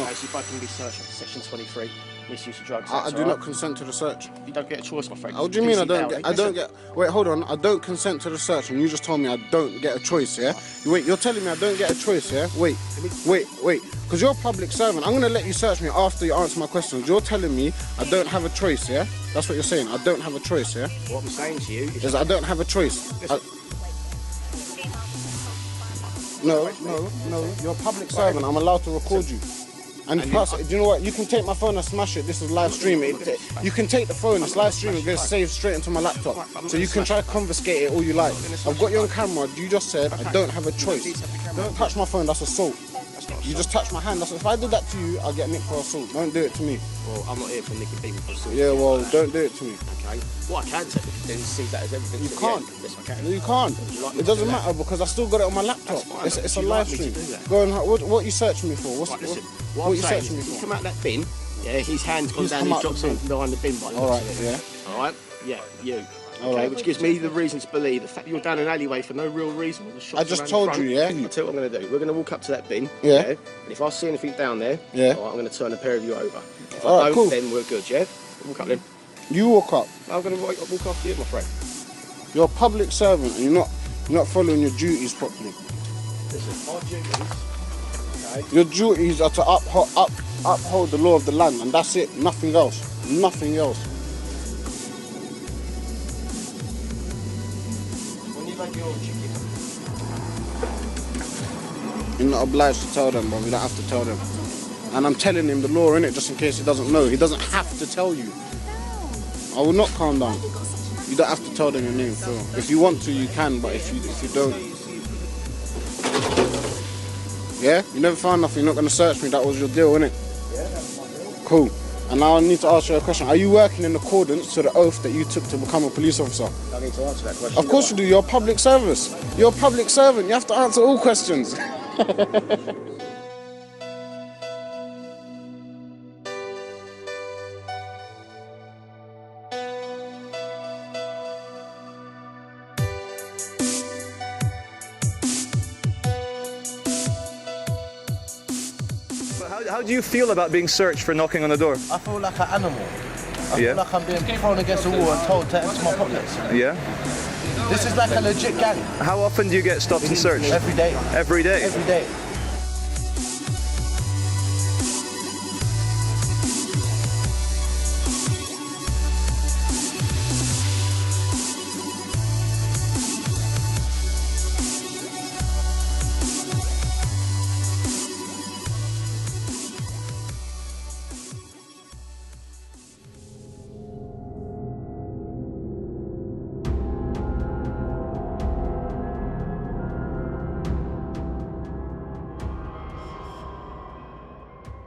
If I can be searched under Section 23, misuse of drugs. I do not consent to the search. You don't get a choice, my friend. What do you mean I don't get? Wait, hold on. I don't consent to the search, and you just told me I don't get a choice, yeah? Wait, you're telling me I don't get a choice, yeah? Wait. Because you're a public servant. I'm going to let you search me after you answer my questions. You're telling me I don't have a choice, yeah? That's what you're saying. I don't have a choice, yeah? What I'm saying to you is I don't have a choice. No. You're a public servant. I'm allowed to record you. And plus, do you know what? You can take my phone and smash it. This is live streaming. You can take the phone, it's live streaming, it's saved straight into my laptop. So you can try to confiscate it all you like. I've got you on camera. You just said I don't have a choice. Don't touch my phone, that's assault. You just touch my hand. If I did that to you, I'll get nicked for assault. Don't do it to me. Well, I'm not here for nicking people for assault. Yeah, well, don't do it to me. Okay. What I can technically do is see that as evidence. You can't. Yes, I can. No, you can't. It doesn't matter because I still got it on my laptop. It's a live stream. Go on. What you searching me for? What you searching me for? You come out that bin. Yeah, his hand's gone down. He drops something behind the bin. All right. Yeah. All right. Yeah. You. Okay, which gives me the reason to believe the fact that you're down an alleyway for no real reason. I just told you, yeah? I'll tell you what I'm going to do. We're going to walk up to that bin. Yeah. And if I see anything down there, yeah, all right, I'm going to turn a pair of you over. If all I right, don't, cool. then we're good, yeah? Walk up then. You walk up. I'm going to walk after you, my friend. You're a public servant and you're not following your duties properly. Listen, our duties, okay? Your duties are to uphold the law of the land, and that's it. Nothing else. Nothing else. You're not obliged to tell them, but we don't have to tell them. And I'm telling him the law, innit, just in case he doesn't know. He doesn't have to tell you. I will not calm down. You don't have to tell them your name, Phil. If you want to, you can, but if you don't... Yeah? You never found nothing, you're not going to search me, that was your deal, innit? Yeah, that's my deal. Cool. And now I need to ask you a question. Are you working in accordance to the oath that you took to become a police officer? I need to answer that question. Of course you do. You're a public service. You're a public servant. You have to answer all questions. How do you feel about being searched for knocking on the door? I feel like an animal. I feel like I'm being thrown against the wall and told to empty my pockets. Yeah? This is like a legit gang. How often do you get stopped and searched? Every day. Every day? Every day.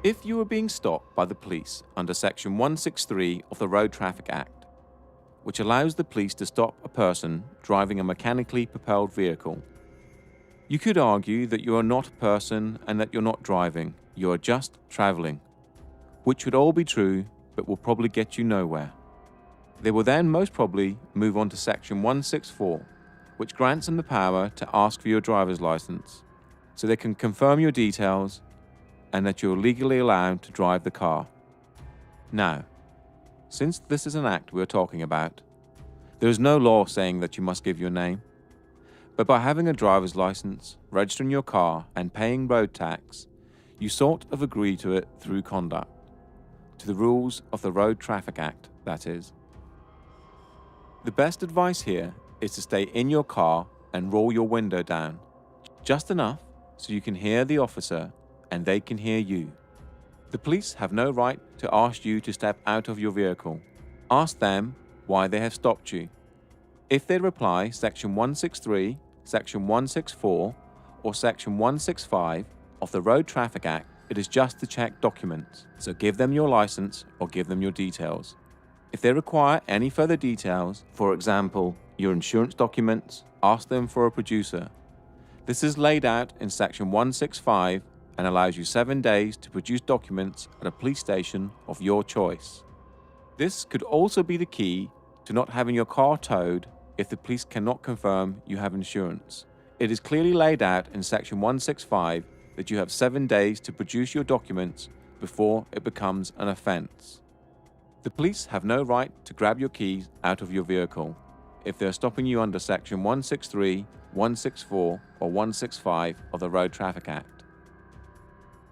If you are being stopped by the police under Section 163 of the Road Traffic Act, which allows the police to stop a person driving a mechanically propelled vehicle, you could argue that you are not a person and that you're not driving, you are just travelling, which would all be true but will probably get you nowhere. They will then most probably move on to Section 164, which grants them the power to ask for your driver's license, so they can confirm your details and that you're legally allowed to drive the car. Now, since this is an act we're talking about, there is no law saying that you must give your name, but by having a driver's license, registering your car and paying road tax, you sort of agree to it through conduct, to the rules of the Road Traffic Act, that is. The best advice here is to stay in your car and roll your window down, just enough so you can hear the officer and they can hear you. The police have no right to ask you to step out of your vehicle. Ask them why they have stopped you. If they reply Section 163, Section 164, or Section 165 of the Road Traffic Act, it is just to check documents, so give them your license or give them your details. If they require any further details, for example, your insurance documents, ask them for a producer. This is laid out in Section 165 and allows you 7 days to produce documents at a police station of your choice. This could also be the key to not having your car towed if the police cannot confirm you have insurance. It is clearly laid out in Section 165 that you have 7 days to produce your documents before it becomes an offence. The police have no right to grab your keys out of your vehicle if they are stopping you under Section 163, 164, or 165 of the Road Traffic Act.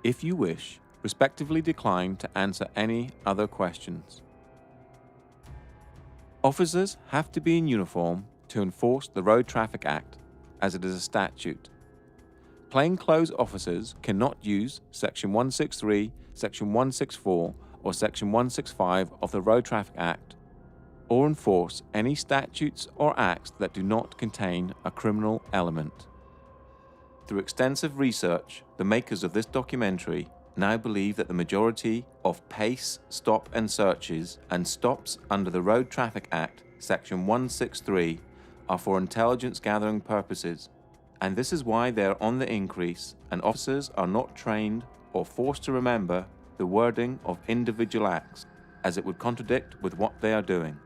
If you wish, respectively decline to answer any other questions. Officers have to be in uniform to enforce the Road Traffic Act, as it is a statute. Plainclothes officers cannot use Section 163, Section 164, or Section 165 of the Road Traffic Act, or enforce any statutes or acts that do not contain a criminal element. Through extensive research, the makers of this documentary now believe that the majority of pace, stop and searches and stops under the Road Traffic Act, Section 163, are for intelligence gathering purposes, and this is why they are on the increase and officers are not trained or forced to remember the wording of individual acts, as it would contradict with what they are doing.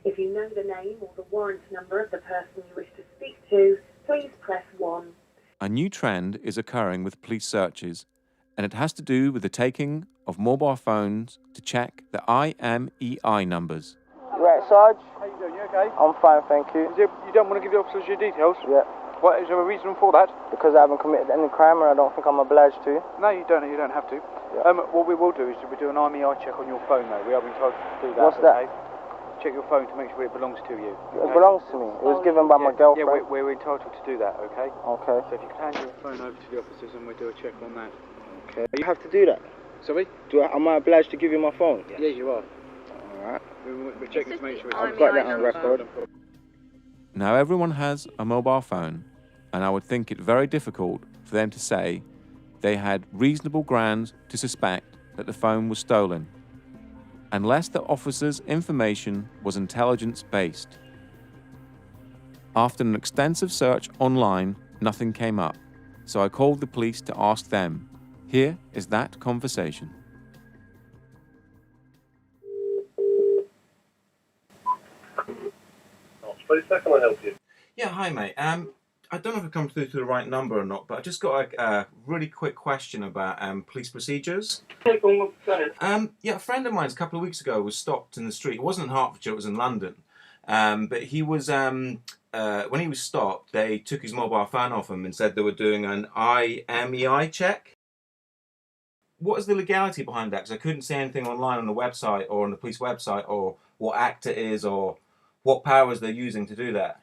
If you know the name or the warrant number of the person you wish to speak to, please press 1. A new trend is occurring with police searches, and it has to do with the taking of mobile phones to check the IMEI numbers. Right, Sarge? How you doing? You okay? I'm fine, thank you. You don't want to give the officers your details? Yeah. What, is there a reason for that? Because I haven't committed any crime and I don't think I'm obliged to. No, you don't have to. Yeah. What we will do is we do an IMEI check on your phone, though. We are being told to do that. What's that? Check your phone to make sure it belongs to you. It belongs to me. It was given by my girlfriend. Yeah, we're entitled to do that, okay? Okay. So if you can hand your phone over to the officers and we'll do a check on that. Okay. You have to do that? Sorry? Am I obliged to give you my phone? Yes, you are. Alright. We're checking to make sure it's... I've got that on record. Now everyone has a mobile phone, and I would think it very difficult for them to say they had reasonable grounds to suspect that the phone was stolen, unless the officer's information was intelligence-based. After an extensive search online, nothing came up, so I called the police to ask them. Here is that conversation. How can I help you? Yeah, hi mate. I don't know if I've come through to the right number or not, but I just got a really quick question about police procedures. Yeah, a friend of mine a couple of weeks ago was stopped in the street. It wasn't in Hertfordshire, it was in London. But he was, when he was stopped, they took his mobile phone off him and said they were doing an IMEI check. What is the legality behind that? Because I couldn't see anything online on the website or on the police website or what act it is or what powers they're using to do that.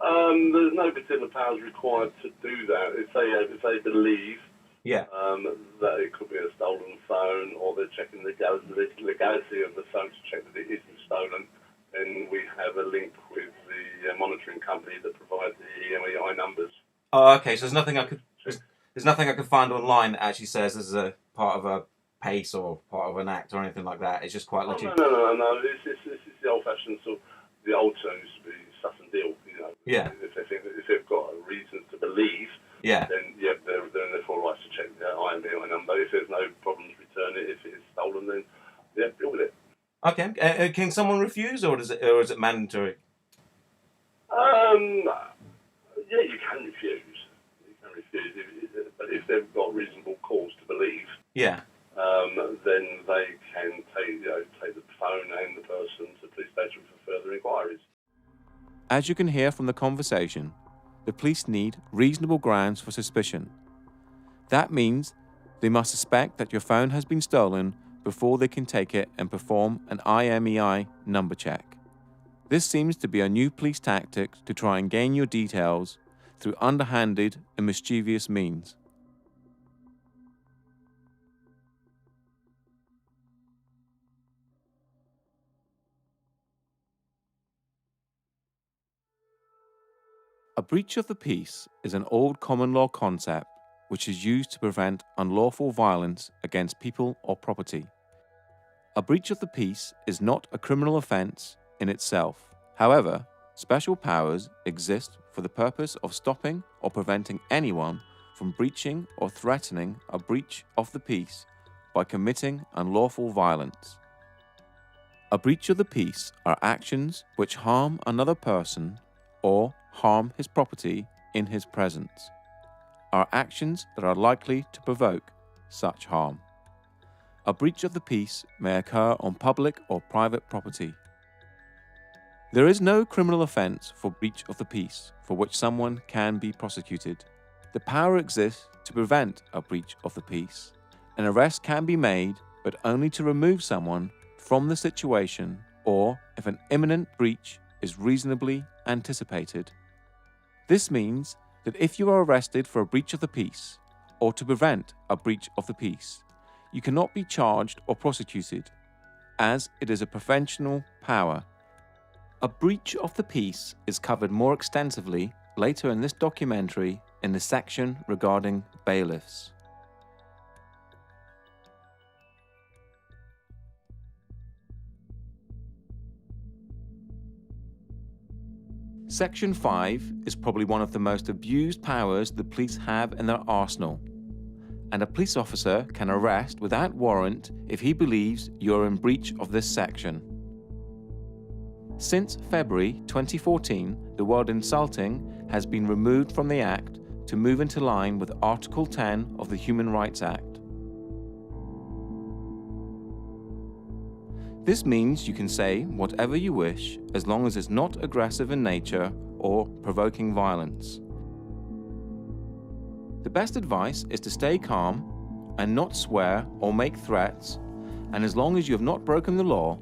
There's no particular powers required to do that. If they believe that it could be a stolen phone, or they're checking the legality of the phone to check that it isn't stolen, then we have a link with the monitoring company that provides the EMEI numbers. Oh, okay. So there's nothing I could find online that actually says this is a part of a pace or part of an act or anything like that. It's just quite legit. No. This is the old-fashioned sort. The old term used to be suss and deal. You know. Yeah. If they've got a reason to believe. Yeah. Then they're in their full rights to check the IMEI number. If there's no problems, return it. If it's stolen, then deal with it. Okay. Can someone refuse, or is it mandatory? Yeah, you can refuse. But if they've got reasonable cause to believe, then they can take the phone and the person to the police station for further inquiries. As you can hear from the conversation, the police need reasonable grounds for suspicion. That means they must suspect that your phone has been stolen before they can take it and perform an IMEI number check. This seems to be a new police tactic to try and gain your details through underhanded and mischievous means. A breach of the peace is an old common law concept which is used to prevent unlawful violence against people or property. A breach of the peace is not a criminal offence in itself. However, special powers exist for the purpose of stopping or preventing anyone from breaching or threatening a breach of the peace by committing unlawful violence. A breach of the peace are actions which harm another person or harm his property in his presence, are actions that are likely to provoke such harm. A breach of the peace may occur on public or private property. There is no criminal offence for breach of the peace for which someone can be prosecuted. The power exists to prevent a breach of the peace. An arrest can be made, but only to remove someone from the situation or if an imminent breach is reasonably anticipated. This means that if you are arrested for a breach of the peace, or to prevent a breach of the peace, you cannot be charged or prosecuted, as it is a preventional power. A breach of the peace is covered more extensively later in this documentary in the section regarding bailiffs. Section 5 is probably one of the most abused powers the police have in their arsenal, and a police officer can arrest without warrant if he believes you're in breach of this section. Since February 2014, the word insulting has been removed from the Act to move into line with Article 10 of the Human Rights Act. This means you can say whatever you wish as long as it's not aggressive in nature or provoking violence. The best advice is to stay calm and not swear or make threats, and as long as you have not broken the law,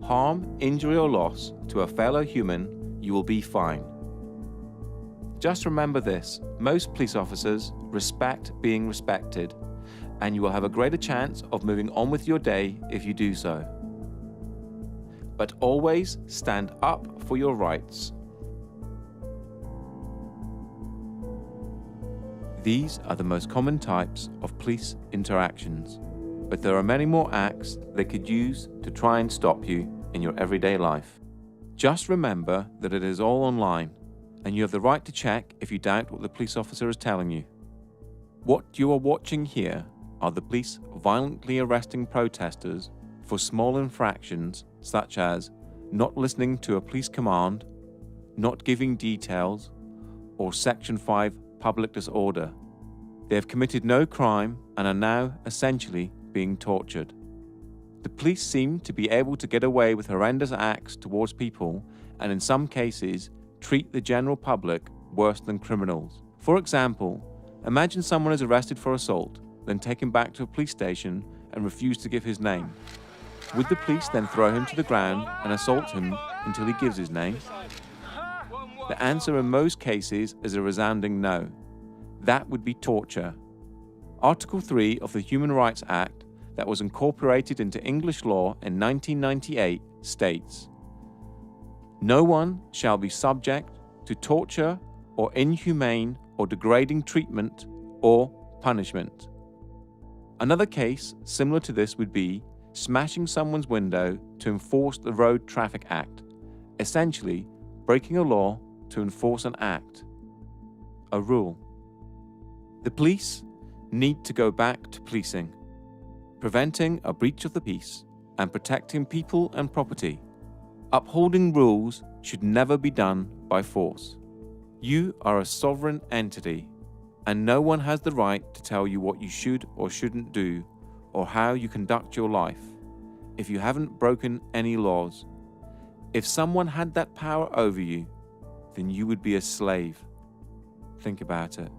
harm, injury or loss to a fellow human, you will be fine. Just remember this: most police officers respect being respected, and you will have a greater chance of moving on with your day if you do so. But always stand up for your rights. These are the most common types of police interactions, but there are many more acts they could use to try and stop you in your everyday life. Just remember that it is all online, and you have the right to check if you doubt what the police officer is telling you. What you are watching here are the police violently arresting protesters for small infractions such as not listening to a police command, not giving details, or Section 5 public disorder. They have committed no crime and are now essentially being tortured. The police seem to be able to get away with horrendous acts towards people and in some cases treat the general public worse than criminals. For example, imagine someone is arrested for assault, then taken back to a police station and refused to give his name. Would the police then throw him to the ground and assault him until he gives his name? The answer in most cases is a resounding no. That would be torture. Article 3 of the Human Rights Act, that was incorporated into English law in 1998, states, "No one shall be subject to torture or inhumane or degrading treatment or punishment." Another case similar to this would be smashing someone's window to enforce the Road Traffic Act, essentially breaking a law to enforce an act, a rule. The police need to go back to policing, preventing a breach of the peace and protecting people and property. Upholding rules should never be done by force. You are a sovereign entity, and no one has the right to tell you what you should or shouldn't do or how you conduct your life if you haven't broken any laws. If someone had that power over you, then you would be a slave. Think about it.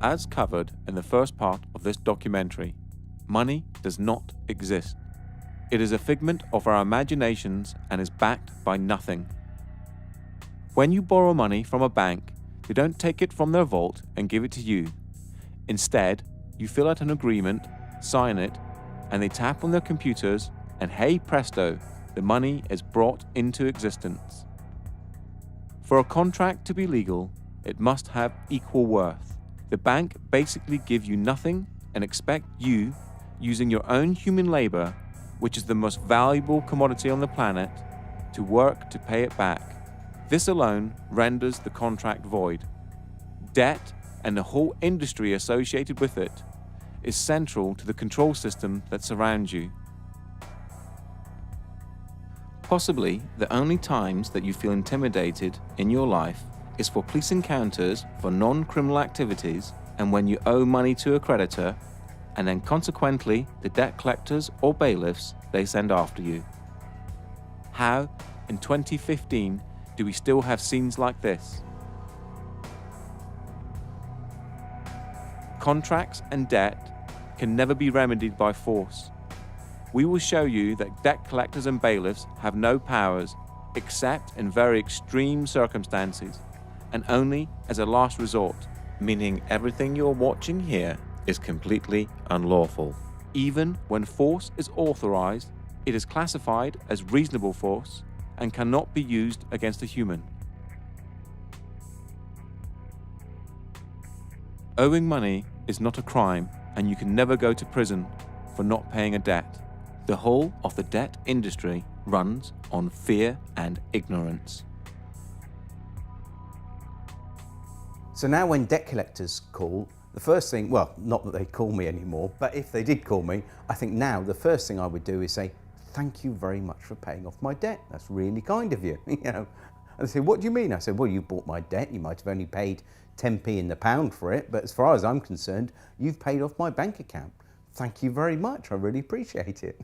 As covered in the first part of this documentary, money does not exist. It is a figment of our imaginations and is backed by nothing. When you borrow money from a bank, they don't take it from their vault and give it to you. Instead, you fill out an agreement, sign it, and they tap on their computers, and hey presto, the money is brought into existence. For a contract to be legal, it must have equal worth. The bank basically give you nothing and expect you, using your own human labor, which is the most valuable commodity on the planet, to work to pay it back. This alone renders the contract void. Debt and the whole industry associated with it is central to the control system that surrounds you. Possibly the only times that you feel intimidated in your life is for police encounters for non-criminal activities and when you owe money to a creditor, and then consequently the debt collectors or bailiffs they send after you. How, in 2015, do we still have scenes like this? Contracts and debt can never be remedied by force. We will show you that debt collectors and bailiffs have no powers except in very extreme circumstances, and only as a last resort, meaning everything you're watching here is completely unlawful. Even when force is authorized, it is classified as reasonable force and cannot be used against a human. Owing money is not a crime, and you can never go to prison for not paying a debt. The whole of the debt industry runs on fear and ignorance. So now when debt collectors call, the first thing, well, not that they call me anymore, but if they did call me, I think now the first thing I would do is say, thank you very much for paying off my debt. That's really kind of you. And they say, what do you mean? I said, well, you bought my debt. You might have only paid 10p in the pound for it, but as far as I'm concerned, you've paid off my bank account. Thank you very much. I really appreciate it.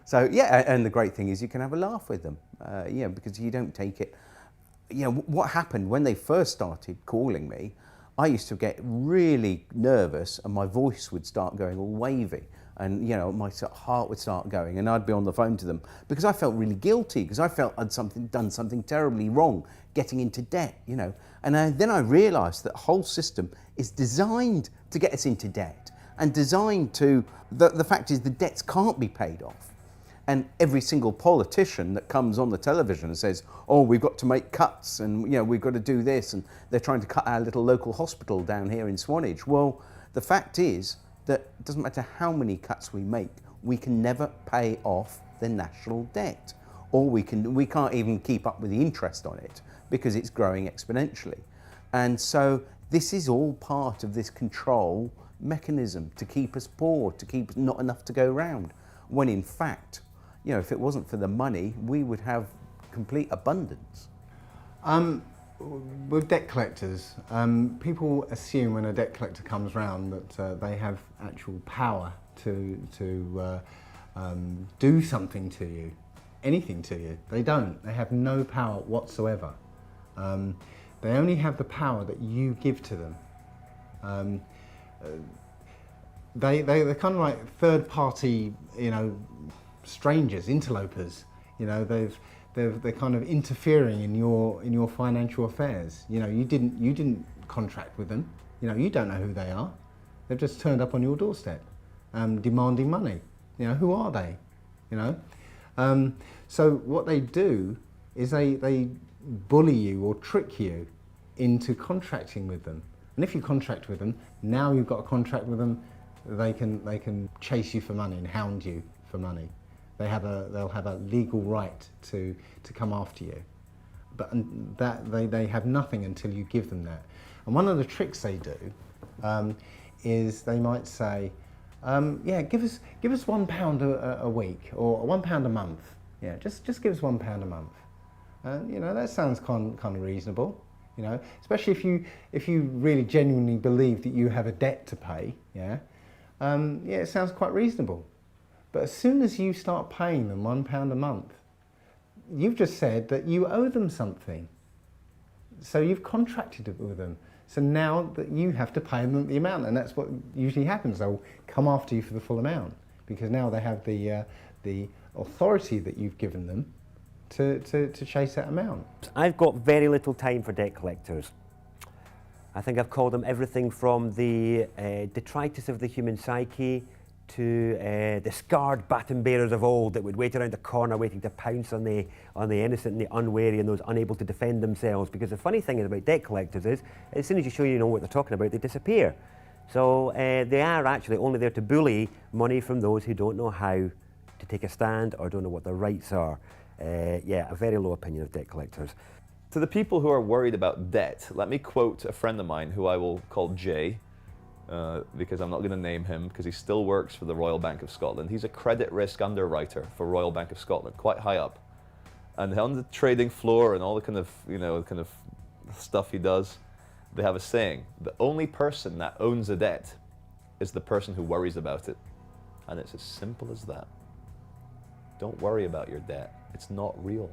So yeah, and the great thing is you can have a laugh with them, because you don't take it. What happened when they first started calling me, I used to get really nervous and my voice would start going all wavy. And, you know, my heart would start going, and I'd be on the phone to them because I felt really guilty, because I felt I'd done something terribly wrong, getting into debt, you know. And then I realised that the whole system is designed to get us into debt, and designed to, the fact is the debts can't be paid off. And every single politician that comes on the television and says, oh, we've got to make cuts, and, you know, we've got to do this, and they're trying to cut our little local hospital down here in Swanage. Well, the fact is that it doesn't matter how many cuts we make, we can never pay off the national debt. Or we can't even keep up with the interest on it because it's growing exponentially. And so this is all part of this control mechanism to keep us poor, to keep not enough to go round. When in fact, you know, if it wasn't for the money, we would have complete abundance. With debt collectors, people assume when a debt collector comes round that they have actual power to do something to you, anything to you. They don't. They have no power whatsoever. They only have the power that you give to them. They're kind of like third-party, you know, strangers, interlopers. You know, they're kind of interfering in your financial affairs. You know, you didn't contract with them. You know, you don't know who they are. They've just turned up on your doorstep, demanding money. You know, who are they? You know, so what they do is they bully you or trick you into contracting with them. And if you contract with them, now you've got a contract with them, they can chase you for money and hound you for money. They'll have a legal right to come after you, but that they have nothing until you give them that. And one of the tricks they do is they might say, yeah, give us £1 a week or £1 a month. Yeah, just give us £1 a month. And you know, that sounds kind of reasonable. You know, especially if you really genuinely believe that you have a debt to pay. Yeah, yeah, it sounds quite reasonable. But as soon as you start paying them £1 a month, you've just said that you owe them something. So you've contracted it with them. So now that you have to pay them the amount, and that's what usually happens. They'll come after you for the full amount because now they have the authority that you've given them to chase that amount. I've got very little time for debt collectors. I think I've called them everything from the detritus of the human psyche to the scarred baton bearers of old that would wait around the corner waiting to pounce on the innocent and the unwary and those unable to defend themselves. Because the funny thing about debt collectors is, as soon as you show you know what they're talking about, they disappear. So they are actually only there to bully money from those who don't know how to take a stand or don't know what their rights are. Yeah, a very low opinion of debt collectors. To the people who are worried about debt, let me quote a friend of mine who I will call Jay, because I'm not going to name him because he still works for the Royal Bank of Scotland. He's a credit risk underwriter for Royal Bank of Scotland, quite high up. And on the trading floor and all the kind of stuff he does, they have a saying: the only person that owns a debt is the person who worries about it. And it's as simple as that. Don't worry about your debt. It's not real.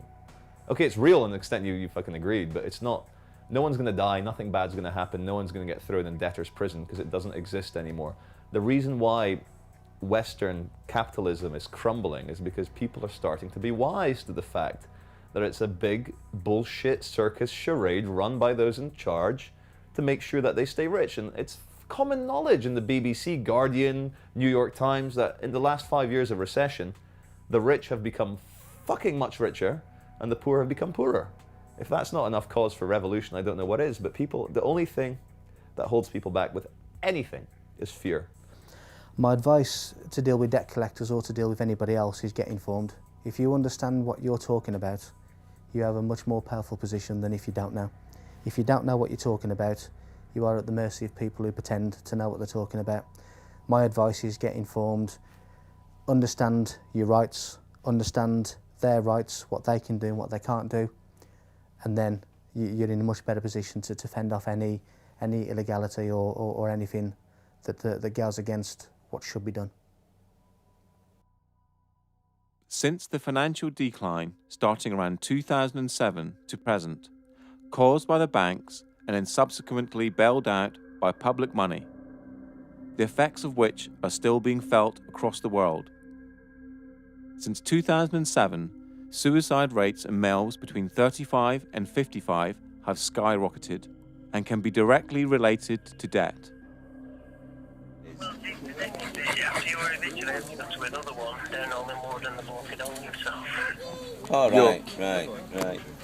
Okay, it's real in the extent you fucking agreed, but it's not. No one's going to die, nothing bad's going to happen, no one's going to get thrown in debtor's prison because it doesn't exist anymore. The reason why Western capitalism is crumbling is because people are starting to be wise to the fact that it's a big bullshit circus charade run by those in charge to make sure that they stay rich. And it's common knowledge in the BBC, Guardian, New York Times that in the last 5 years of recession, the rich have become fucking much richer and the poor have become poorer. If that's not enough cause for revolution, I don't know what is. But people, the only thing that holds people back with anything is fear. My advice to deal with debt collectors or to deal with anybody else is get informed. If you understand what you're talking about, you have a much more powerful position than if you don't know. If you don't know what you're talking about, you are at the mercy of people who pretend to know what they're talking about. My advice is get informed, understand your rights, understand their rights, what they can do and what they can't do, and then you're in a much better position to fend off any illegality or anything that goes against what should be done. Since the financial decline starting around 2007 to present, caused by the banks and then subsequently bailed out by public money, the effects of which are still being felt across the world. Since 2007, suicide rates in males between 35 and 55 have skyrocketed and can be directly related to debt. Oh, right.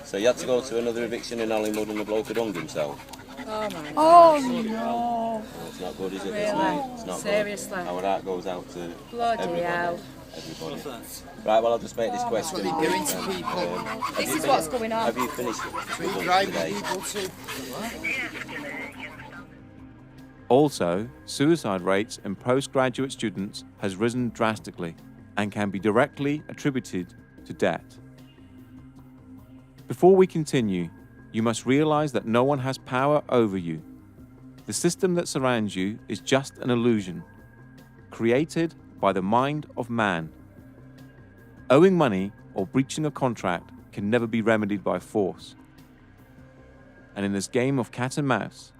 So you had to go to another eviction in Hollywood and the bloke had hung himself? Oh my Oh, gosh. no. It's not good, is it? Really? It's not Seriously? good. Our heart goes out to Bloody everybody. hell. Everybody. Right, well, I'll just make this question. That's what they're doing to people. This is what's going on. Have you finished it? Also, suicide rates in postgraduate students has risen drastically and can be directly attributed to debt. Before we continue, you must realize that no one has power over you. The system that surrounds you is just an illusion, created by the mind of man. Owing money or breaching a contract can never be remedied by force. And in this game of cat and mouse,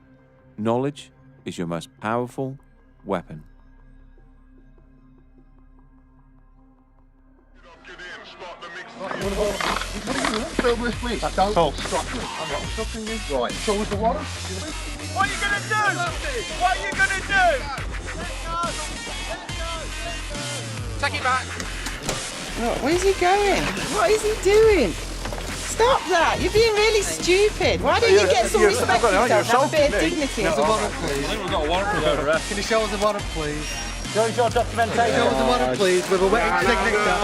knowledge is your most powerful weapon. Fill this week. Don't stop me. I'm not stopping you. Right. So was the warrant. What are you going to do? What are you going to do? Take it back. Where's he going? What is he doing? Stop that! You're being really stupid. Why don't you get some respect for yourself? Have a bit of dignity. Show us the warrant, please. I think we've got a warrant for the arrest. Can you show us the warrant, please? Show us your documentation. Show us the warrant, please, with a wet signature.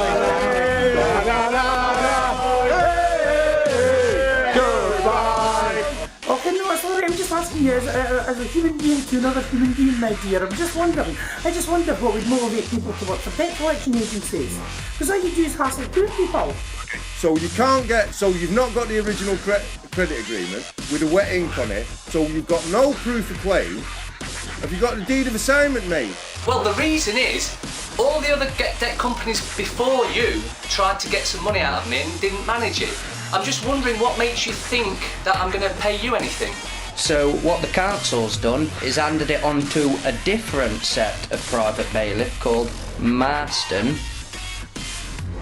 Okay, no, sorry, I'm just asking you as a human being to another human being, my dear. I just wonder what would motivate people to work for debt collection agencies. Because all you do is hassle poor people. So you've not got the original credit agreement with a wet ink on it, so you've got no proof of claim. Have you got the deed of assignment made? Well, the reason is, all the other debt companies before you tried to get some money out of me and didn't manage it. I'm just wondering what makes you think that I'm going to pay you anything. So what the council's done is handed it on to a different set of private bailiff called Marston,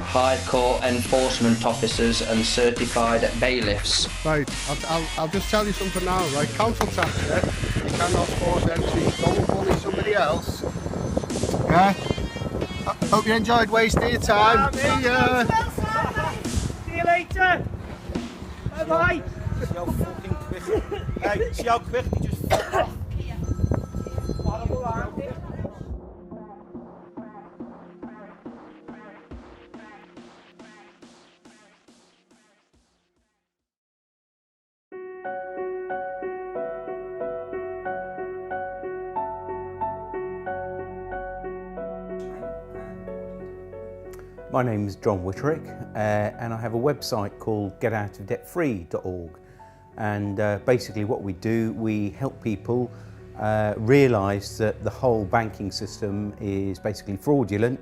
High Court Enforcement Officers and Certified Bailiffs. Right, I'll just tell you something now, right? Council tax, yeah? You cannot force entry. Go and bully somebody else. Yeah? I hope you enjoyed wasting your time. See ya! See you later! Bye-bye! See how fucking quick. Hey, see how quick he just fucked off. Horrible, aren't they? My name is John Whitterick, and I have a website called getoutofdebtfree.org. And basically what we do, we help people realise that the whole banking system is basically fraudulent,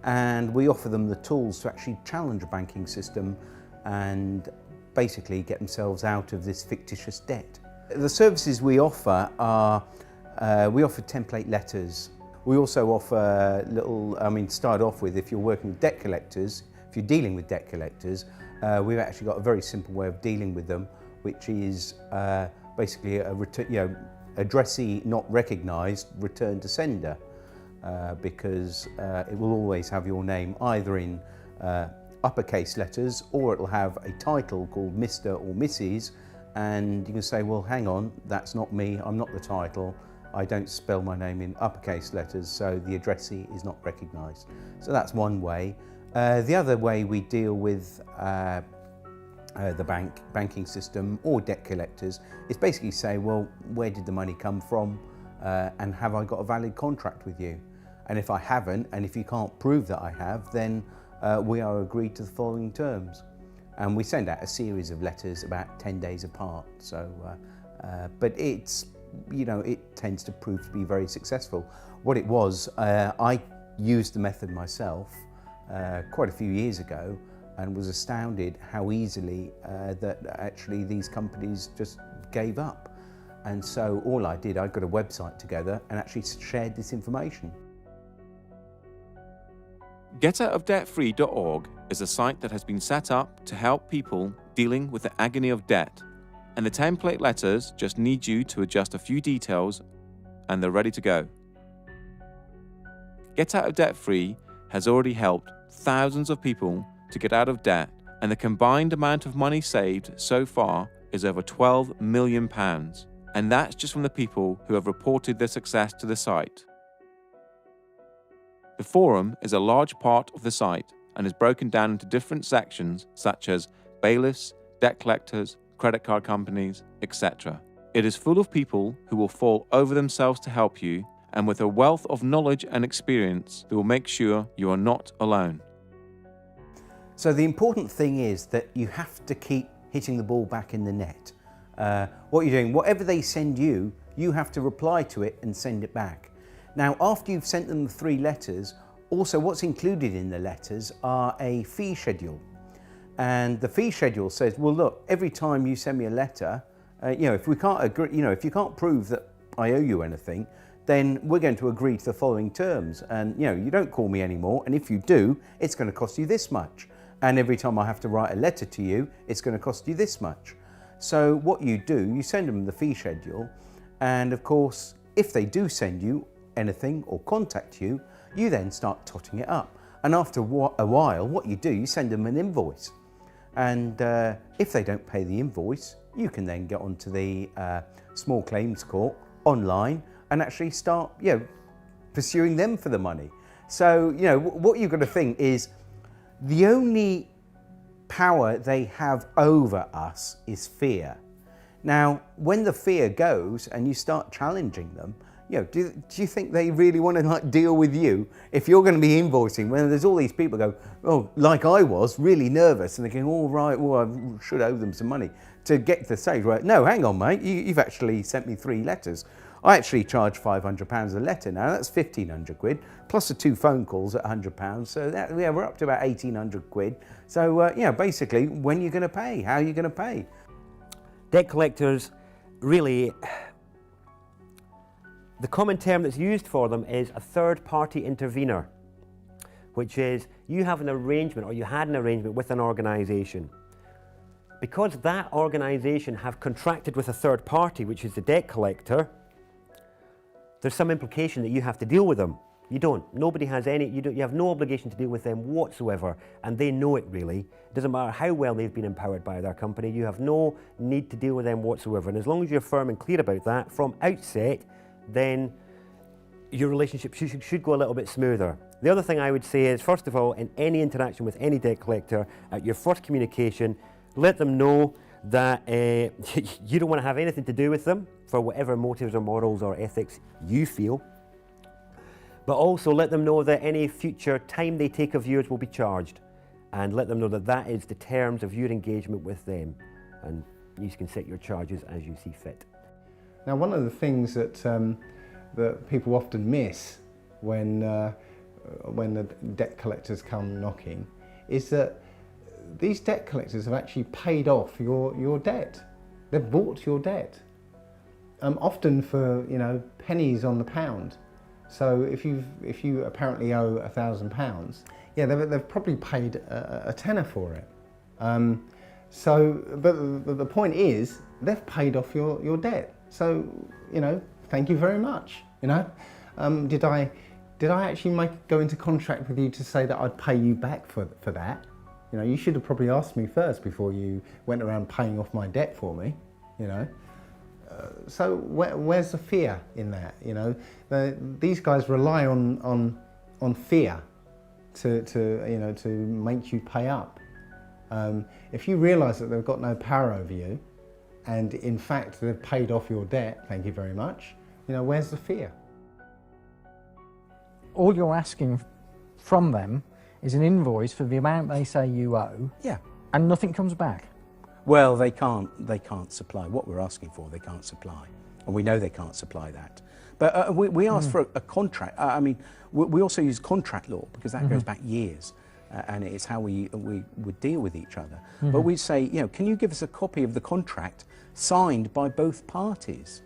and we offer them the tools to actually challenge a banking system and basically get themselves out of this fictitious debt. The services we offer are, we offer template letters. We also offer start off with, if you're working with debt collectors, if you're dealing with debt collectors, we've actually got a very simple way of dealing with them, which is basically a addressee not recognised, return to sender, because it will always have your name either in uppercase letters, or it'll have a title called Mr. or Mrs. And you can say, well, hang on, that's not me, I'm not the title. I don't spell my name in uppercase letters, so the addressee is not recognised. So that's one way. The other way we deal with the banking system or debt collectors is basically say, well, where did the money come from, and have I got a valid contract with you? And if I haven't, and if you can't prove that I have, then we are agreed to the following terms. And we send out a series of letters about 10 days apart. So, but it's, it tends to prove to be very successful. What it was, I used the method myself quite a few years ago, and was astounded how easily that actually these companies just gave up. And so all I did, I got a website together and actually shared this information. GetOutOfDebtFree.org is a site that has been set up to help people dealing with the agony of debt. And the template letters just need you to adjust a few details and they're ready to go. Get Out of Debt Free has already helped thousands of people to get out of debt, and the combined amount of money saved so far is over £12 million. And that's just from the people who have reported their success to the site. The forum is a large part of the site and is broken down into different sections such as bailiffs, debt collectors, credit card companies, etc. It is full of people who will fall over themselves to help you, and with a wealth of knowledge and experience that will make sure you are not alone. So the important thing is that you have to keep hitting the ball back in the net. What you're doing, whatever they send you, you have to reply to it and send it back. Now, after you've sent them the 3 letters, also what's included in the letters are a fee schedule. And the fee schedule says, well, look, every time you send me a letter, if we can't agree, if you can't prove that I owe you anything, then we're going to agree to the following terms. And, you don't call me anymore. And if you do, it's going to cost you this much. And every time I have to write a letter to you, it's going to cost you this much. So what you do, you send them the fee schedule. And of course, if they do send you anything or contact you, you then start totting it up. And after a while, what you do, you send them an invoice. And if they don't pay the invoice, you can then get onto the small claims court online and actually start, pursuing them for the money. So, what you've got to think is the only power they have over us is fear. Now, when the fear goes and you start challenging them, do you think they really want to deal with you if you're going to be invoicing when there's all these people go, oh, like I was, really nervous, and they're going, oh, right, well, I should owe them some money to get to the stage where, no, hang on, mate, you've actually sent me 3 letters. I actually charge £500 a letter now, that's 1,500 quid, plus the 2 phone calls at £100, so we're up to about 1,800 quid. So, basically, when are you going to pay? How are you going to pay? Debt collectors, really, the common term that's used for them is a third-party intervener, which is you have an arrangement, or you had an arrangement with an organisation. Because that organisation have contracted with a third party, which is the debt collector, there's some implication that you have to deal with them. You don't. Nobody has any, you have no obligation to deal with them whatsoever, and they know it really. It doesn't matter how well they've been empowered by their company, you have no need to deal with them whatsoever. And as long as you're firm and clear about that from outset, then your relationship should go a little bit smoother. The other thing I would say is, first of all, in any interaction with any debt collector, at your first communication, let them know that you don't want to have anything to do with them for whatever motives or morals or ethics you feel. But also let them know that any future time they take of yours will be charged, and let them know that that is the terms of your engagement with them, and you can set your charges as you see fit. Now, one of the things that that people often miss when the debt collectors come knocking is that these debt collectors have actually paid off your debt. They've bought your debt, often for pennies on the pound. So if you apparently owe £1,000, yeah, they've probably paid a tenner for it. But the point is, they've paid off your debt. So thank you very much. Did I actually go into contract with you to say that I'd pay you back for that? You should have probably asked me first before you went around paying off my debt for me. So where's the fear in that? These guys rely on fear to make you pay up. If you realise that they've got no power over you, and in fact they've paid off your debt, thank you very much. Where's the fear? All you're asking from them is an invoice for the amount they say you owe. Yeah. And nothing comes back. Well, they can't supply what we're asking for. They can't supply, and we know they can't supply that. But we asked for a contract. We also use contract law because that goes back years, and it's how we would deal with each other. But we say, can you give us a copy of the contract signed by both parties?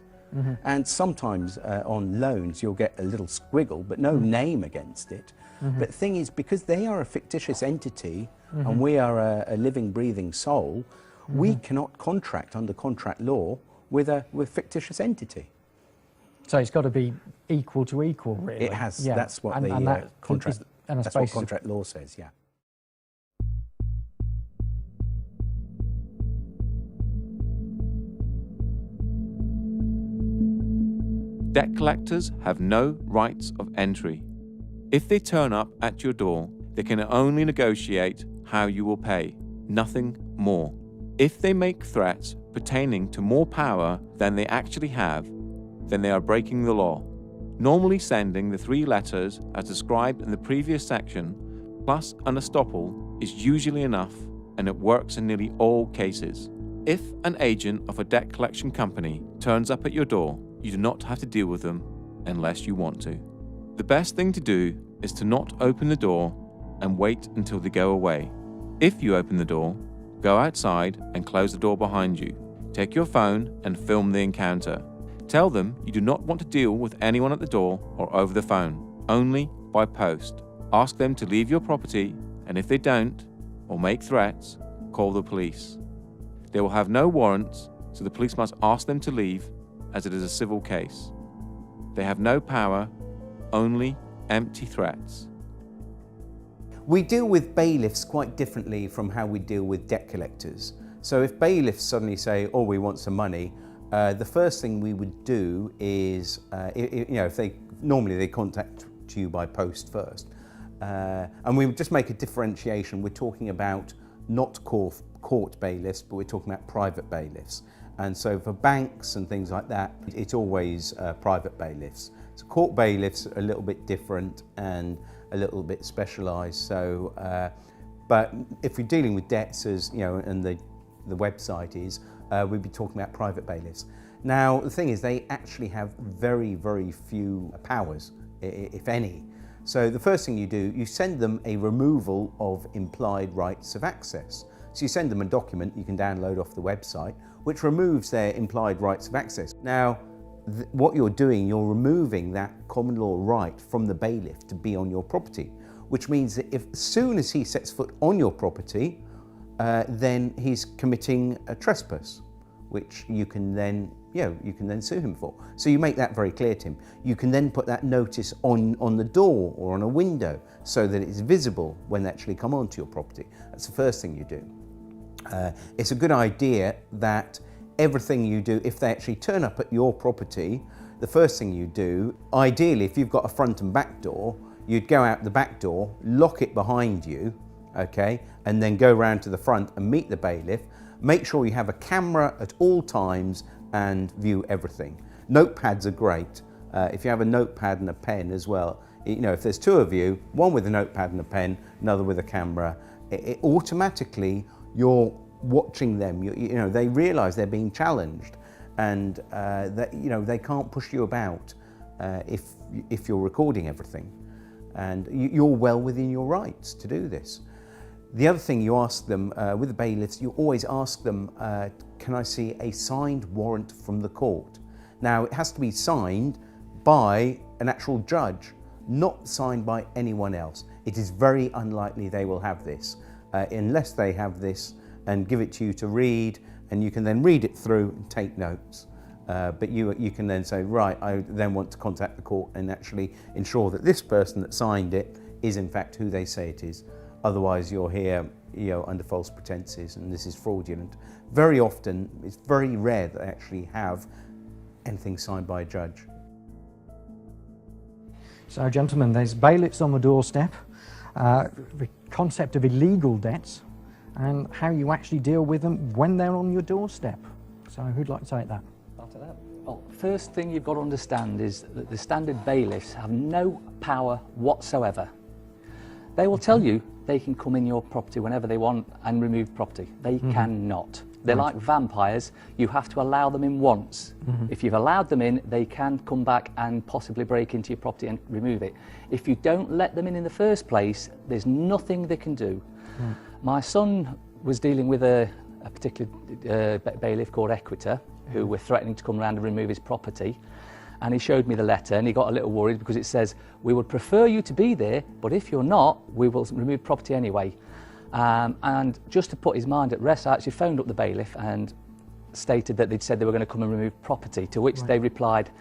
And sometimes on loans you'll get a little squiggle, but no name against it. But the thing is, because they are a fictitious entity and we are a living, breathing soul, we cannot contract under contract law with a fictitious entity. So it's got to be equal to equal, really. It has. Yeah. That's what the contract. That's what contract law says. Yeah. Debt collectors have no rights of entry. If they turn up at your door, they can only negotiate how you will pay, nothing more. If they make threats pertaining to more power than they actually have, then they are breaking the law. Normally sending the 3 letters as described in the previous section, plus an estoppel, is usually enough, and it works in nearly all cases. If an agent of a debt collection company turns up at your door, you do not have to deal with them unless you want to. The best thing to do is to not open the door and wait until they go away. If you open the door, go outside and close the door behind you. Take your phone and film the encounter. Tell them you do not want to deal with anyone at the door or over the phone, only by post. Ask them to leave your property, and if they don't, or make threats, call the police. They will have no warrants, so the police must ask them to leave, as it is a civil case. They have no power, only empty threats. We deal with bailiffs quite differently from how we deal with debt collectors. So if bailiffs suddenly say, oh, we want some money, the first thing we would do is, if normally they contact you by post first. And we would just make a differentiation. We're talking about not court bailiffs, but we're talking about private bailiffs. And so for banks and things like that, it's always private bailiffs. So court bailiffs are a little bit different and a little bit specialised. So, but if you're dealing with debts, as you know, and the website is, we'd be talking about private bailiffs. Now, the thing is, they actually have very, very few powers, if any. So the first thing you do, you send them a removal of implied rights of access. So you send them a document you can download off the website, which removes their implied rights of access. Now, what you're doing, you're removing that common law right from the bailiff to be on your property, which means that as soon as he sets foot on your property, then he's committing a trespass, which you can then sue him for. So you make that very clear to him. You can then put that notice on the door or on a window so that it's visible when they actually come onto your property. That's the first thing you do. It's a good idea that everything you do, if they actually turn up at your property, the first thing you do, ideally if you've got a front and back door, you'd go out the back door, lock it behind you, okay, and then go round to the front and meet the bailiff. Make sure you have a camera at all times and view everything. Notepads are great. If you have a notepad and a pen as well, if there's 2 of you, one with a notepad and a pen, another with a camera, it automatically you're watching them. They realise they're being challenged, and that they can't push you about if you're recording everything, and you're well within your rights to do this. The other thing you ask them with the bailiffs, you always ask them, can I see a signed warrant from the court? Now, it has to be signed by an actual judge, not signed by anyone else. It is very unlikely they will have this, unless they have this and give it to you to read, and you can then read it through and take notes. But you can then say, right, I then want to contact the court and actually ensure that this person that signed it is in fact who they say it is. Otherwise you're here under false pretenses, and this is fraudulent. Very often, it's very rare that they actually have anything signed by a judge. So gentlemen, there's bailiffs on the doorstep, the concept of illegal debts, and how you actually deal with them when they're on your doorstep. So who'd like to take that? After that. Well, first thing you've got to understand is that the standard bailiffs have no power whatsoever. They will tell you they can come in your property whenever they want and remove property. They cannot. They're like vampires. You have to allow them in once. If you've allowed them in, they can come back and possibly break into your property and remove it. If you don't let them in the first place, there's nothing they can do. My son was dealing with a particular bailiff called Equita, who were threatening to come around and remove his property. And he showed me the letter and he got a little worried because it says, we would prefer you to be there, but if you're not, we will remove property anyway. And just to put his mind at rest, I actually phoned up the bailiff and stated that they'd said they were going to come and remove property, to which they replied,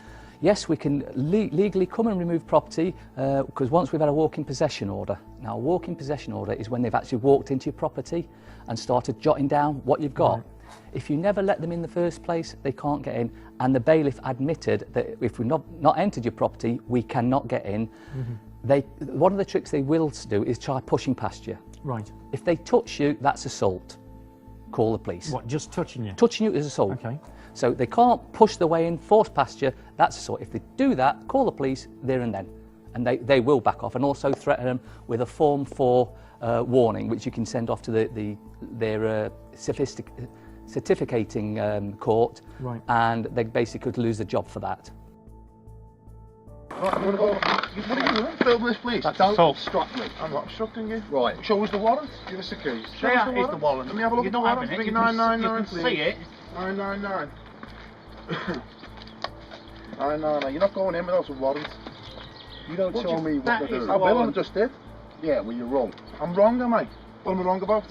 yes, we can legally come and remove property because once we've had a walk-in possession order. Now, a walk-in possession order is when they've actually walked into your property and started jotting down what you've got. Right. If you never let them in the first place, they can't get in. And the bailiff admitted that if we've not entered your property, we cannot get in. Mm-hmm. One of the tricks they will do is try pushing past you. Right. If they touch you, that's assault. Call the police. What, just touching you? Touching you is assault. Okay. So they can't push their way in, force past you, that's assault. If they do that, call the police there and then. And they will back off, and also threaten them with a Form 4 warning, which you can send off to their certificating court, right. And they basically could lose the job for that. Right, I'm gonna go. What are you doing? Film this, please. Don't obstruct me. I'm not obstructing you. Right. Show us the warrant. Give us the keys. Show us the warrant. The warrant. Let me have a look at the warrant. Bring 999, please. See it. 999. 999. You're not going in without a warrant. You don't show me what to do. I will. I just did. Yeah, well, you're wrong. I'm wrong, am I? What am I wrong about?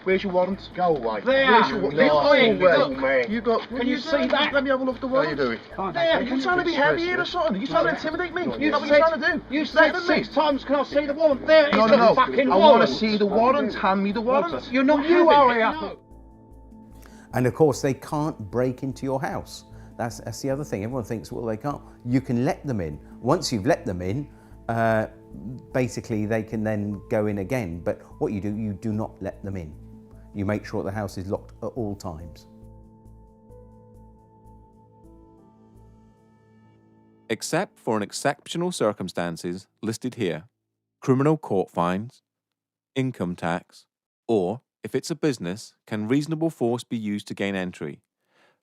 Where's your warrant? Go away. There. You go. Can you see that? Let me have a look at the warrant. How you doing? There. You trying to be heavy here or something? Are you trying to intimidate me? You know what you're trying to do? You said 6 times, can I see the warrant? There is the fucking warrant. I want to see the warrant. Hand me the warrant. You're not you, Harry. And of course, they can't break into your house. That's the other thing. Everyone thinks, well, they can't. You can let them in. Once you've let them in, basically they can then go in again. But what you do not let them in. You make sure the house is locked at all times. Except for in exceptional circumstances listed here, criminal court fines, income tax, or, if it's a business, can reasonable force be used to gain entry,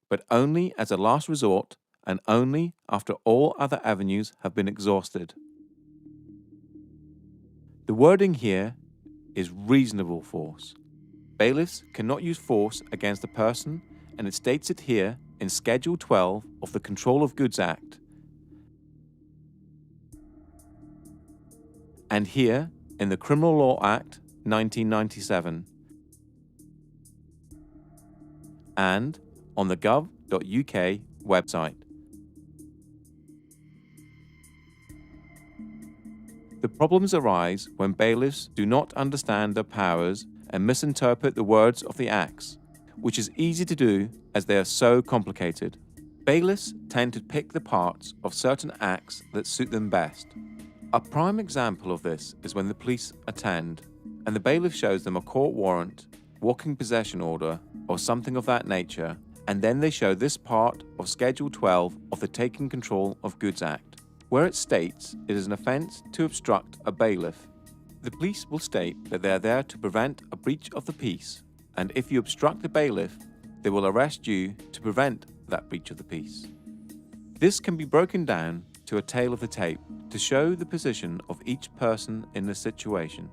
but only as a last resort and only after all other avenues have been exhausted. The wording here is reasonable force. Bailiffs cannot use force against a person, and it states it here in Schedule 12 of the Control of Goods Act, and here in the Criminal Law Act 1997, and on the gov.uk website. The problems arise when bailiffs do not understand their powers and misinterpret the words of the acts, which is easy to do as they are so complicated. Bailiffs tend to pick the parts of certain acts that suit them best. A prime example of this is when the police attend and the bailiff shows them a court warrant, walking possession order, or something of that nature, and then they show this part of Schedule 12 of the Taking Control of Goods Act, where it states it is an offence to obstruct a bailiff. The police will state that they are there to prevent a breach of the peace, and if you obstruct the bailiff, they will arrest you to prevent that breach of the peace. This can be broken down to a tale of the tape to show the position of each person in the situation.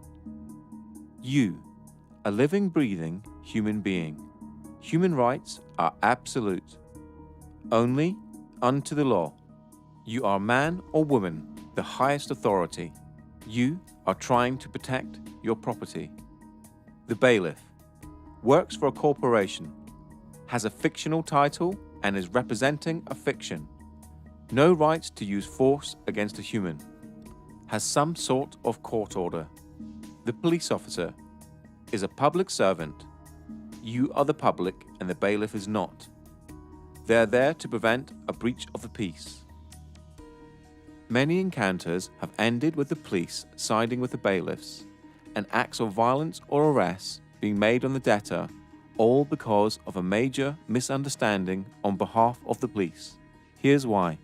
You, a living, breathing human being. Human rights are absolute. Only unto the law. You are man or woman, the highest authority. You are trying to protect your property. The bailiff works for a corporation, has a fictional title and is representing a fiction. No rights to use force against a human. Has some sort of court order. The police officer is a public servant. You are the public and the bailiff is not. They are there to prevent a breach of the peace. Many encounters have ended with the police siding with the bailiffs, and acts of violence or arrests being made on the debtor, all because of a major misunderstanding on behalf of the police. Here's why.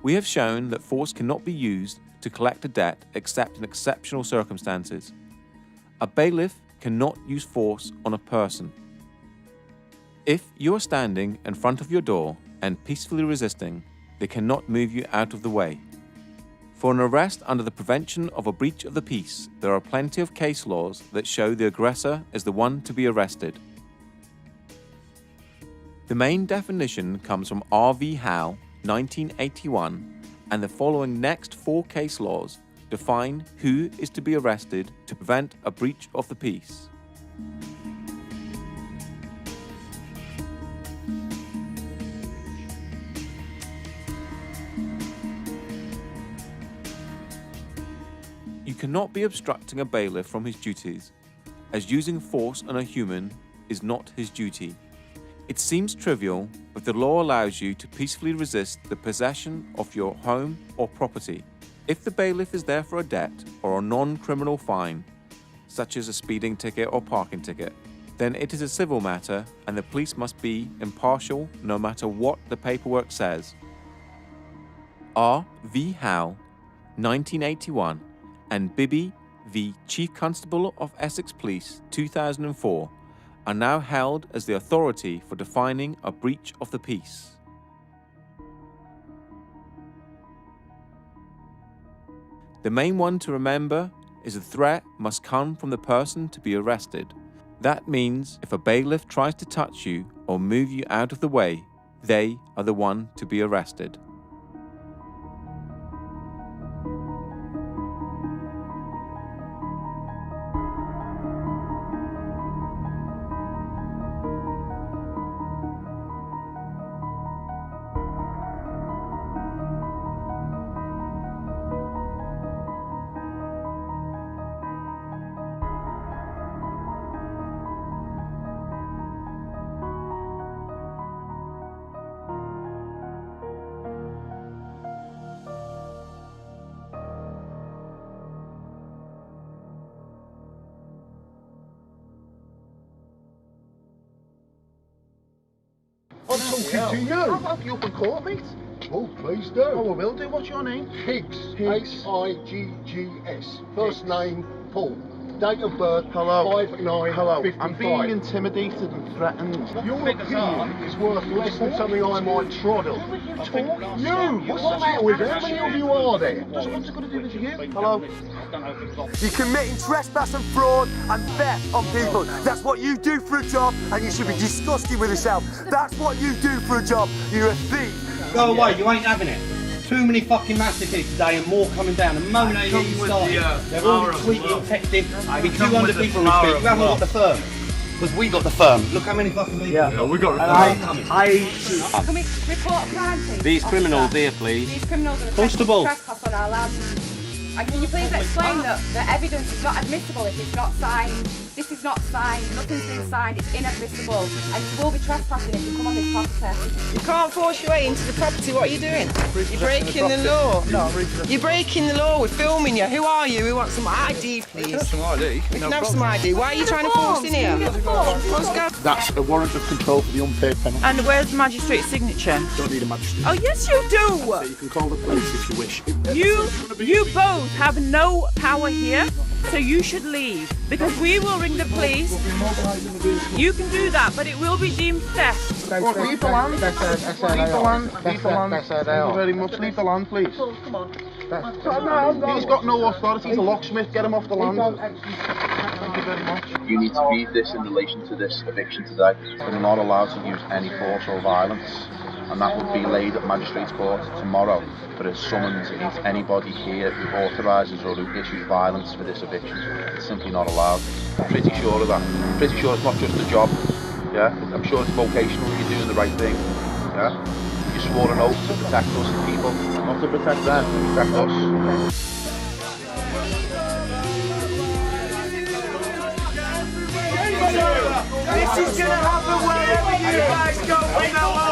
We have shown that force cannot be used to collect a debt except in exceptional circumstances. A bailiff cannot use force on a person. If you are standing in front of your door and peacefully resisting, they cannot move you out of the way. For an arrest under the prevention of a breach of the peace, there are plenty of case laws that show the aggressor is the one to be arrested. The main definition comes from R.V. Howe, 1981, and the following next 4 case laws define who is to be arrested to prevent a breach of the peace. You cannot be obstructing a bailiff from his duties, as using force on a human is not his duty. It seems trivial, but the law allows you to peacefully resist the possession of your home or property. If the bailiff is there for a debt or a non-criminal fine, such as a speeding ticket or parking ticket, then it is a civil matter and the police must be impartial no matter what the paperwork says. R.V. Howe, 1981, and Bibby v. Chief Constable of Essex Police, 2004, are now held as the authority for defining a breach of the peace. The main one to remember is the threat must come from the person to be arrested. That means if a bailiff tries to touch you or move you out of the way, they are the one to be arrested. I'm talking to you. I'll help you up in court, mate. Oh, please do. Oh, I will do. What's your name? Higgs. H-I-G-G-S. First name, Paul. Date of birth, 5/9/55. I'm being intimidated and threatened. Your opinion is worth less than something I might trod on. You! What's the matter with you? How many of you are there? What's it got to do with you? Hello? You're committing trespass and fraud and theft on people. That's what you do for a job, and you should be disgusted with yourself. That's what you do for a job. You're a thief. Go away, you ain't having it. Too many fucking massacres today and more coming down. And Monet even started. They're all tweeting, texting. With 200 people in the street. You haven't got the firm. Because we got the firm. Look how many fucking people. Yeah, we got Can we report a crime, please? These criminals here, please. These criminals are Constable. trespass on our land. And can you please explain that the evidence is not admissible if it's not signed? This is not signed, nothing's been signed, it's inadmissible, and you will be trespassing if you come on this property. You can't force your way into the property. What are you doing? You're breaking the law. No, You're breaking the law. We're filming you. Who are you? We want some ID, please. have some ID. We can have some ID. Why are you trying to force in here? Let's go. That's a warrant of control for the unpaid penalty. And where's the magistrate's signature? Don't need a magistrate. Oh, yes, you do. So you can call the police if you wish. You both have no power here, so you should leave, because we will ring the police. You can do that, but it will be deemed theft. Leave the land. Leave the land. Leave the land. Thank you very much. Leave the land, please. He's got no authority. He's a locksmith. Get him off the land. Thank you very much. You need to read this in relation to this eviction today. We're not allowed to use any force or violence, and that would be laid at Magistrates Court tomorrow for a summons against anybody here who authorises or who issues violence for this eviction. It's simply not allowed. I'm pretty sure of that. I'm pretty sure it's not just a job. Yeah, I'm sure it's vocational. You're doing the right thing. Yeah, you swore an oath to protect us, the people, not to protect them, to protect us. This is going to happen wherever you guys go from now on.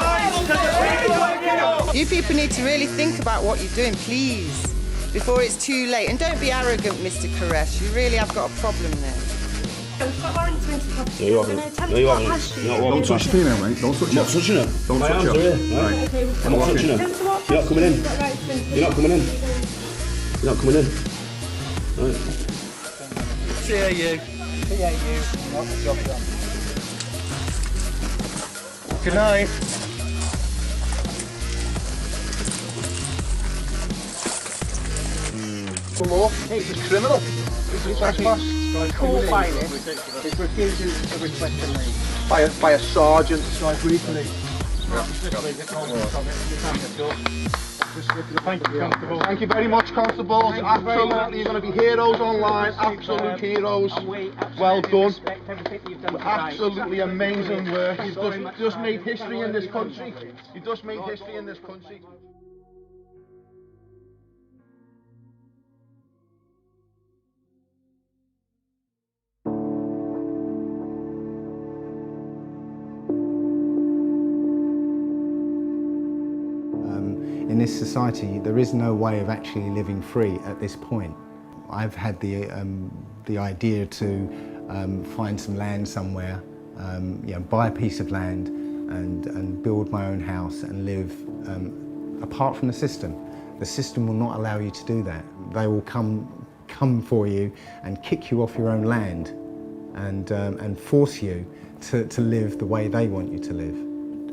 You people need to really think about what you're doing, please, before it's too late. And don't be arrogant, Mr. Koresh. You really have got a problem there. We've got warrants to enter the property. No, you haven't. Don't touch the female, mate. Don't touch her. Not touching her. Don't touch her. Right. I'm not touching her. You're not coming in. You're not coming in. You're not coming in. Right. TAU. Not the job done. Good night. The law. It's a criminal. It's a trespass. Caught by this. It's refusing to request a name. By a sergeant. So I briefly Thank you very much, constables. Absolutely, you're going to be heroes online. Absolute heroes. Well done. Absolutely amazing work. You've just made history in this country. You've just made history in this country. In this society, there is no way of actually living free at this point. I've had the idea to find some land somewhere, you know, buy a piece of land and build my own house and live apart from the system. The system will not allow you to do that. They will come for you and kick you off your own land and force you to live the way they want you to live.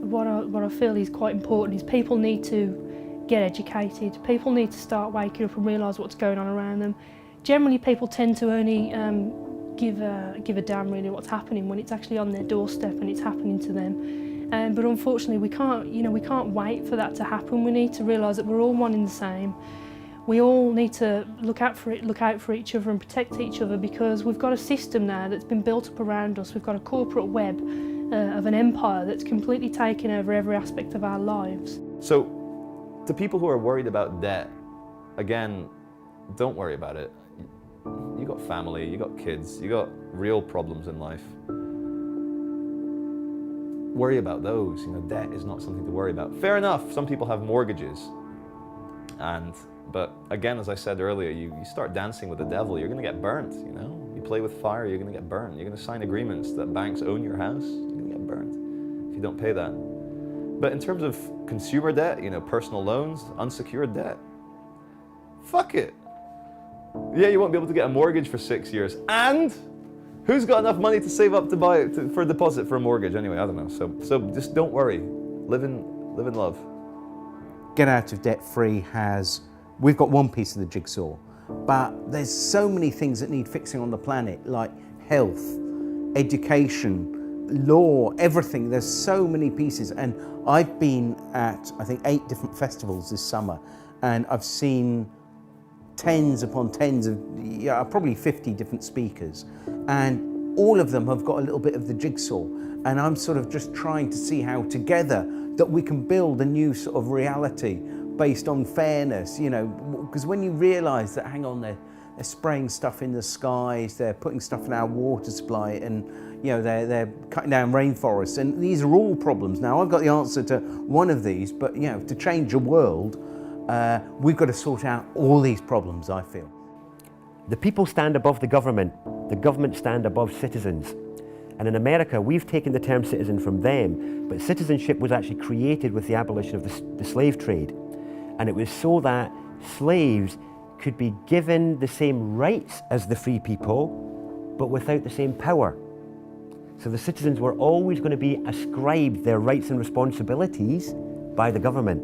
What I feel is quite important is people need to get educated. People need to start waking up and realise what's going on around them. Generally, people tend to only give a damn really what's happening when it's actually on their doorstep and it's happening to them. But unfortunately, we can't wait for that to happen. We need to realise that we're all one and the same. We all need to look out for each other and protect each other, because we've got a system now that's been built up around us. We've got a corporate web of an empire that's completely taken over every aspect of our lives. So, to people who are worried about debt, again, don't worry about it. You got family, you got kids, you got real problems in life. Worry about those. You know, debt is not something to worry about. Fair enough, some people have mortgages, but again, as I said earlier, you start dancing with the devil, you're going to get burnt. You know, you play with fire, you're going to get burned. You're going to sign agreements that banks own your house, you're going to get burnt if you don't pay that. But in terms of consumer debt, you know, personal loans, unsecured debt, fuck it. Yeah, you won't be able to get a mortgage for 6 years. And who's got enough money to save up to buy it for a deposit for a mortgage? Anyway, I don't know. So just don't worry. Live in love. Get Out of Debt Free we've got one piece of the jigsaw, but there's so many things that need fixing on the planet, like health, education, law, everything. There's so many pieces, and I've been at, I think, 8 different festivals this summer, and I've seen tens upon tens of, probably 50 different speakers, and all of them have got a little bit of the jigsaw, and I'm sort of just trying to see how together that we can build a new sort of reality based on fairness, you know, because when you realise that, hang on, they're spraying stuff in the skies, they're putting stuff in our water supply, and you know, they're cutting down rainforests, and these are all problems. Now, I've got the answer to one of these, but you know, to change the world, we've got to sort out all these problems, I feel. The people stand above the government stand above citizens. And in America, we've taken the term citizen from them, but citizenship was actually created with the abolition of the slave trade. And it was so that slaves could be given the same rights as the free people, but without the same power. So the citizens were always going to be ascribed their rights and responsibilities by the government.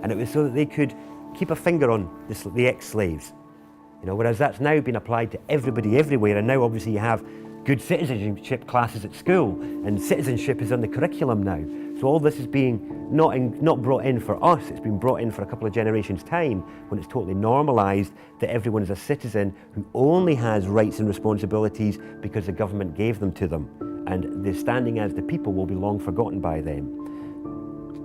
And it was so that they could keep a finger on the ex-slaves. You know, whereas that's now been applied to everybody everywhere, and now obviously you have good citizenship classes at school, and citizenship is on the curriculum now. So all this is being not brought in for us, it's been brought in for a couple of generations' time, when it's totally normalised that everyone is a citizen who only has rights and responsibilities because the government gave them to them. And the standing as the people will be long forgotten by them.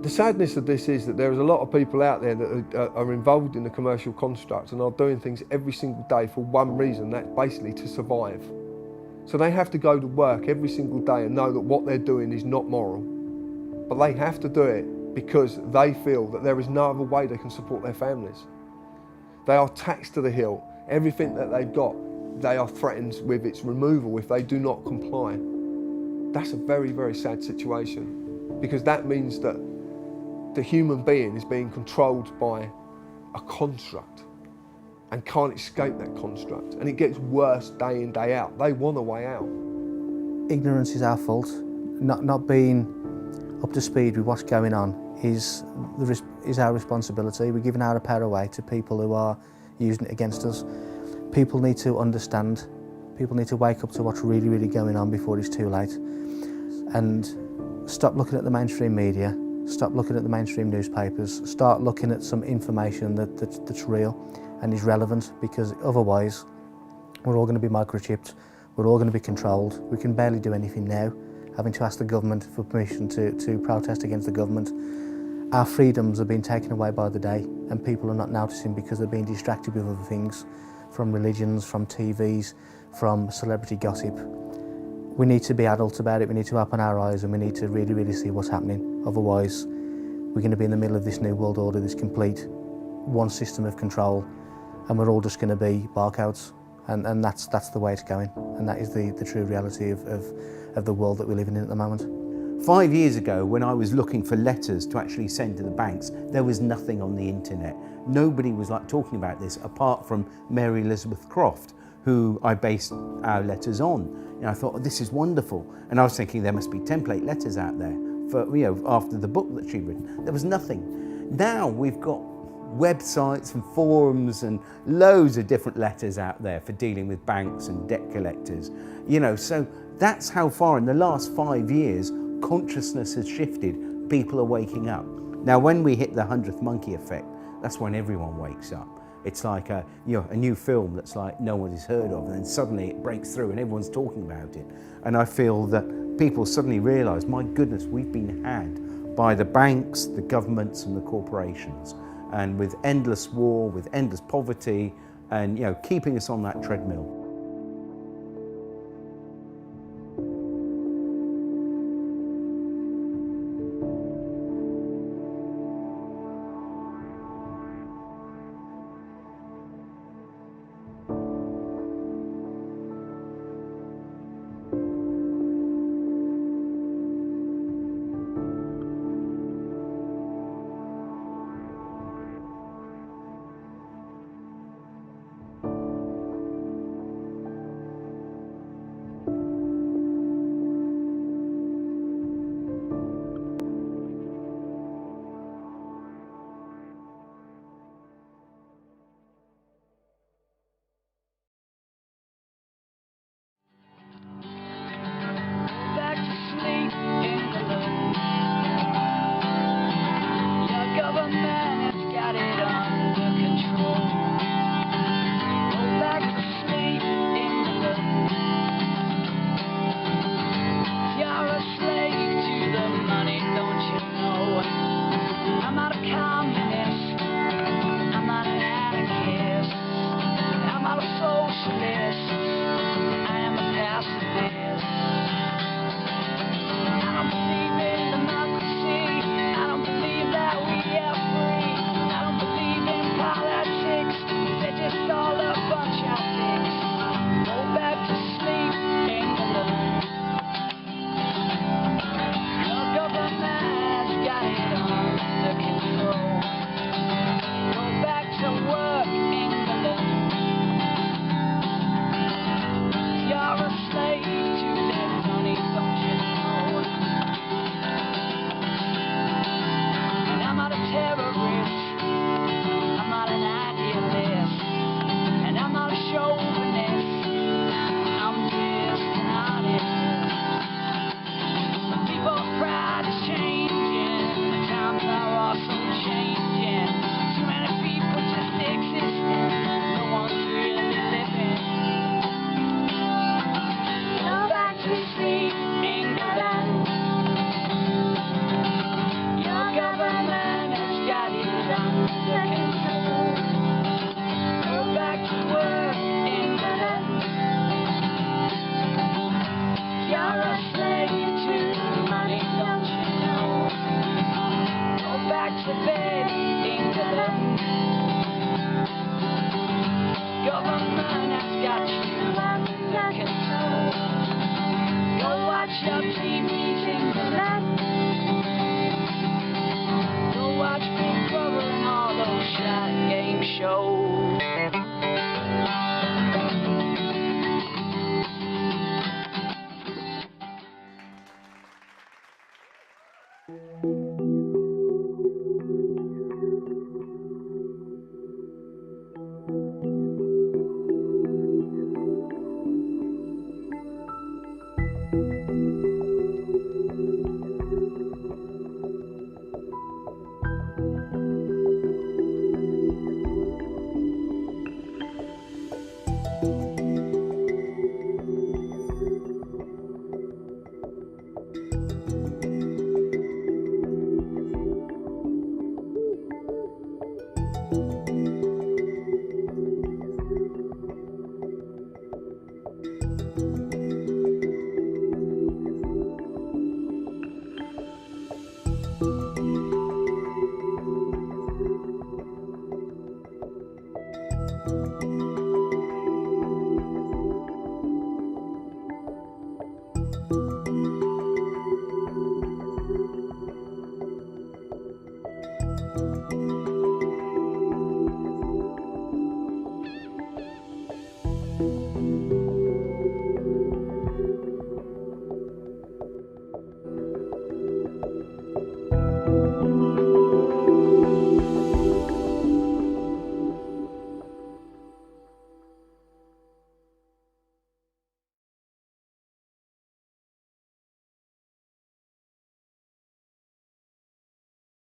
The sadness of this is that there is a lot of people out there that are involved in the commercial construct and are doing things every single day for one reason, that's basically to survive. So they have to go to work every single day and know that what they're doing is not moral. But they have to do it because they feel that there is no other way they can support their families. They are taxed to the hilt. Everything that they've got, they are threatened with its removal if they do not comply. That's a very, very sad situation, because that means that the human being is being controlled by a construct and can't escape that construct. And it gets worse day in, day out. They want a way out. Ignorance is our fault. Not being up to speed with what's going on is our responsibility. We're giving our power away to people who are using it against us. People need to understand. People need to wake up to what's really, really going on before it's too late. And stop looking at the mainstream media Stop looking at the mainstream newspapers. Start looking at some information that's real and is relevant, because otherwise we're all going to be microchipped, we're all going to be controlled. We can barely do anything now, having to ask the government for permission to protest against the government. Our freedoms are being taken away by the day, and people are not noticing because they're being distracted with other things, from religions, from TVs, from celebrity gossip. We need to be adult about it, we need to open our eyes, and we need to really, really see what's happening. Otherwise, we're going to be in the middle of this new world order, this complete one system of control, and we're all just going to be barcodes. And that's the way it's going, and that is the true reality of the world that we're living in at the moment. 5 years ago, when I was looking for letters to actually send to the banks, there was nothing on the internet. Nobody was like talking about this, apart from Mary Elizabeth Croft, who I based our letters on. And I thought, oh, this is wonderful. And I was thinking there must be template letters out there for, after the book that she'd written. There was nothing. Now we've got websites and forums and loads of different letters out there for dealing with banks and debt collectors. So that's how far in the last 5 years consciousness has shifted. People are waking up. Now when we hit the 100th monkey effect, that's when everyone wakes up. It's like a new film that's like no one has heard of, and then suddenly it breaks through and everyone's talking about it. And I feel that people suddenly realise, my goodness, we've been had by the banks, the governments and the corporations. And with endless war, with endless poverty, and keeping us on that treadmill.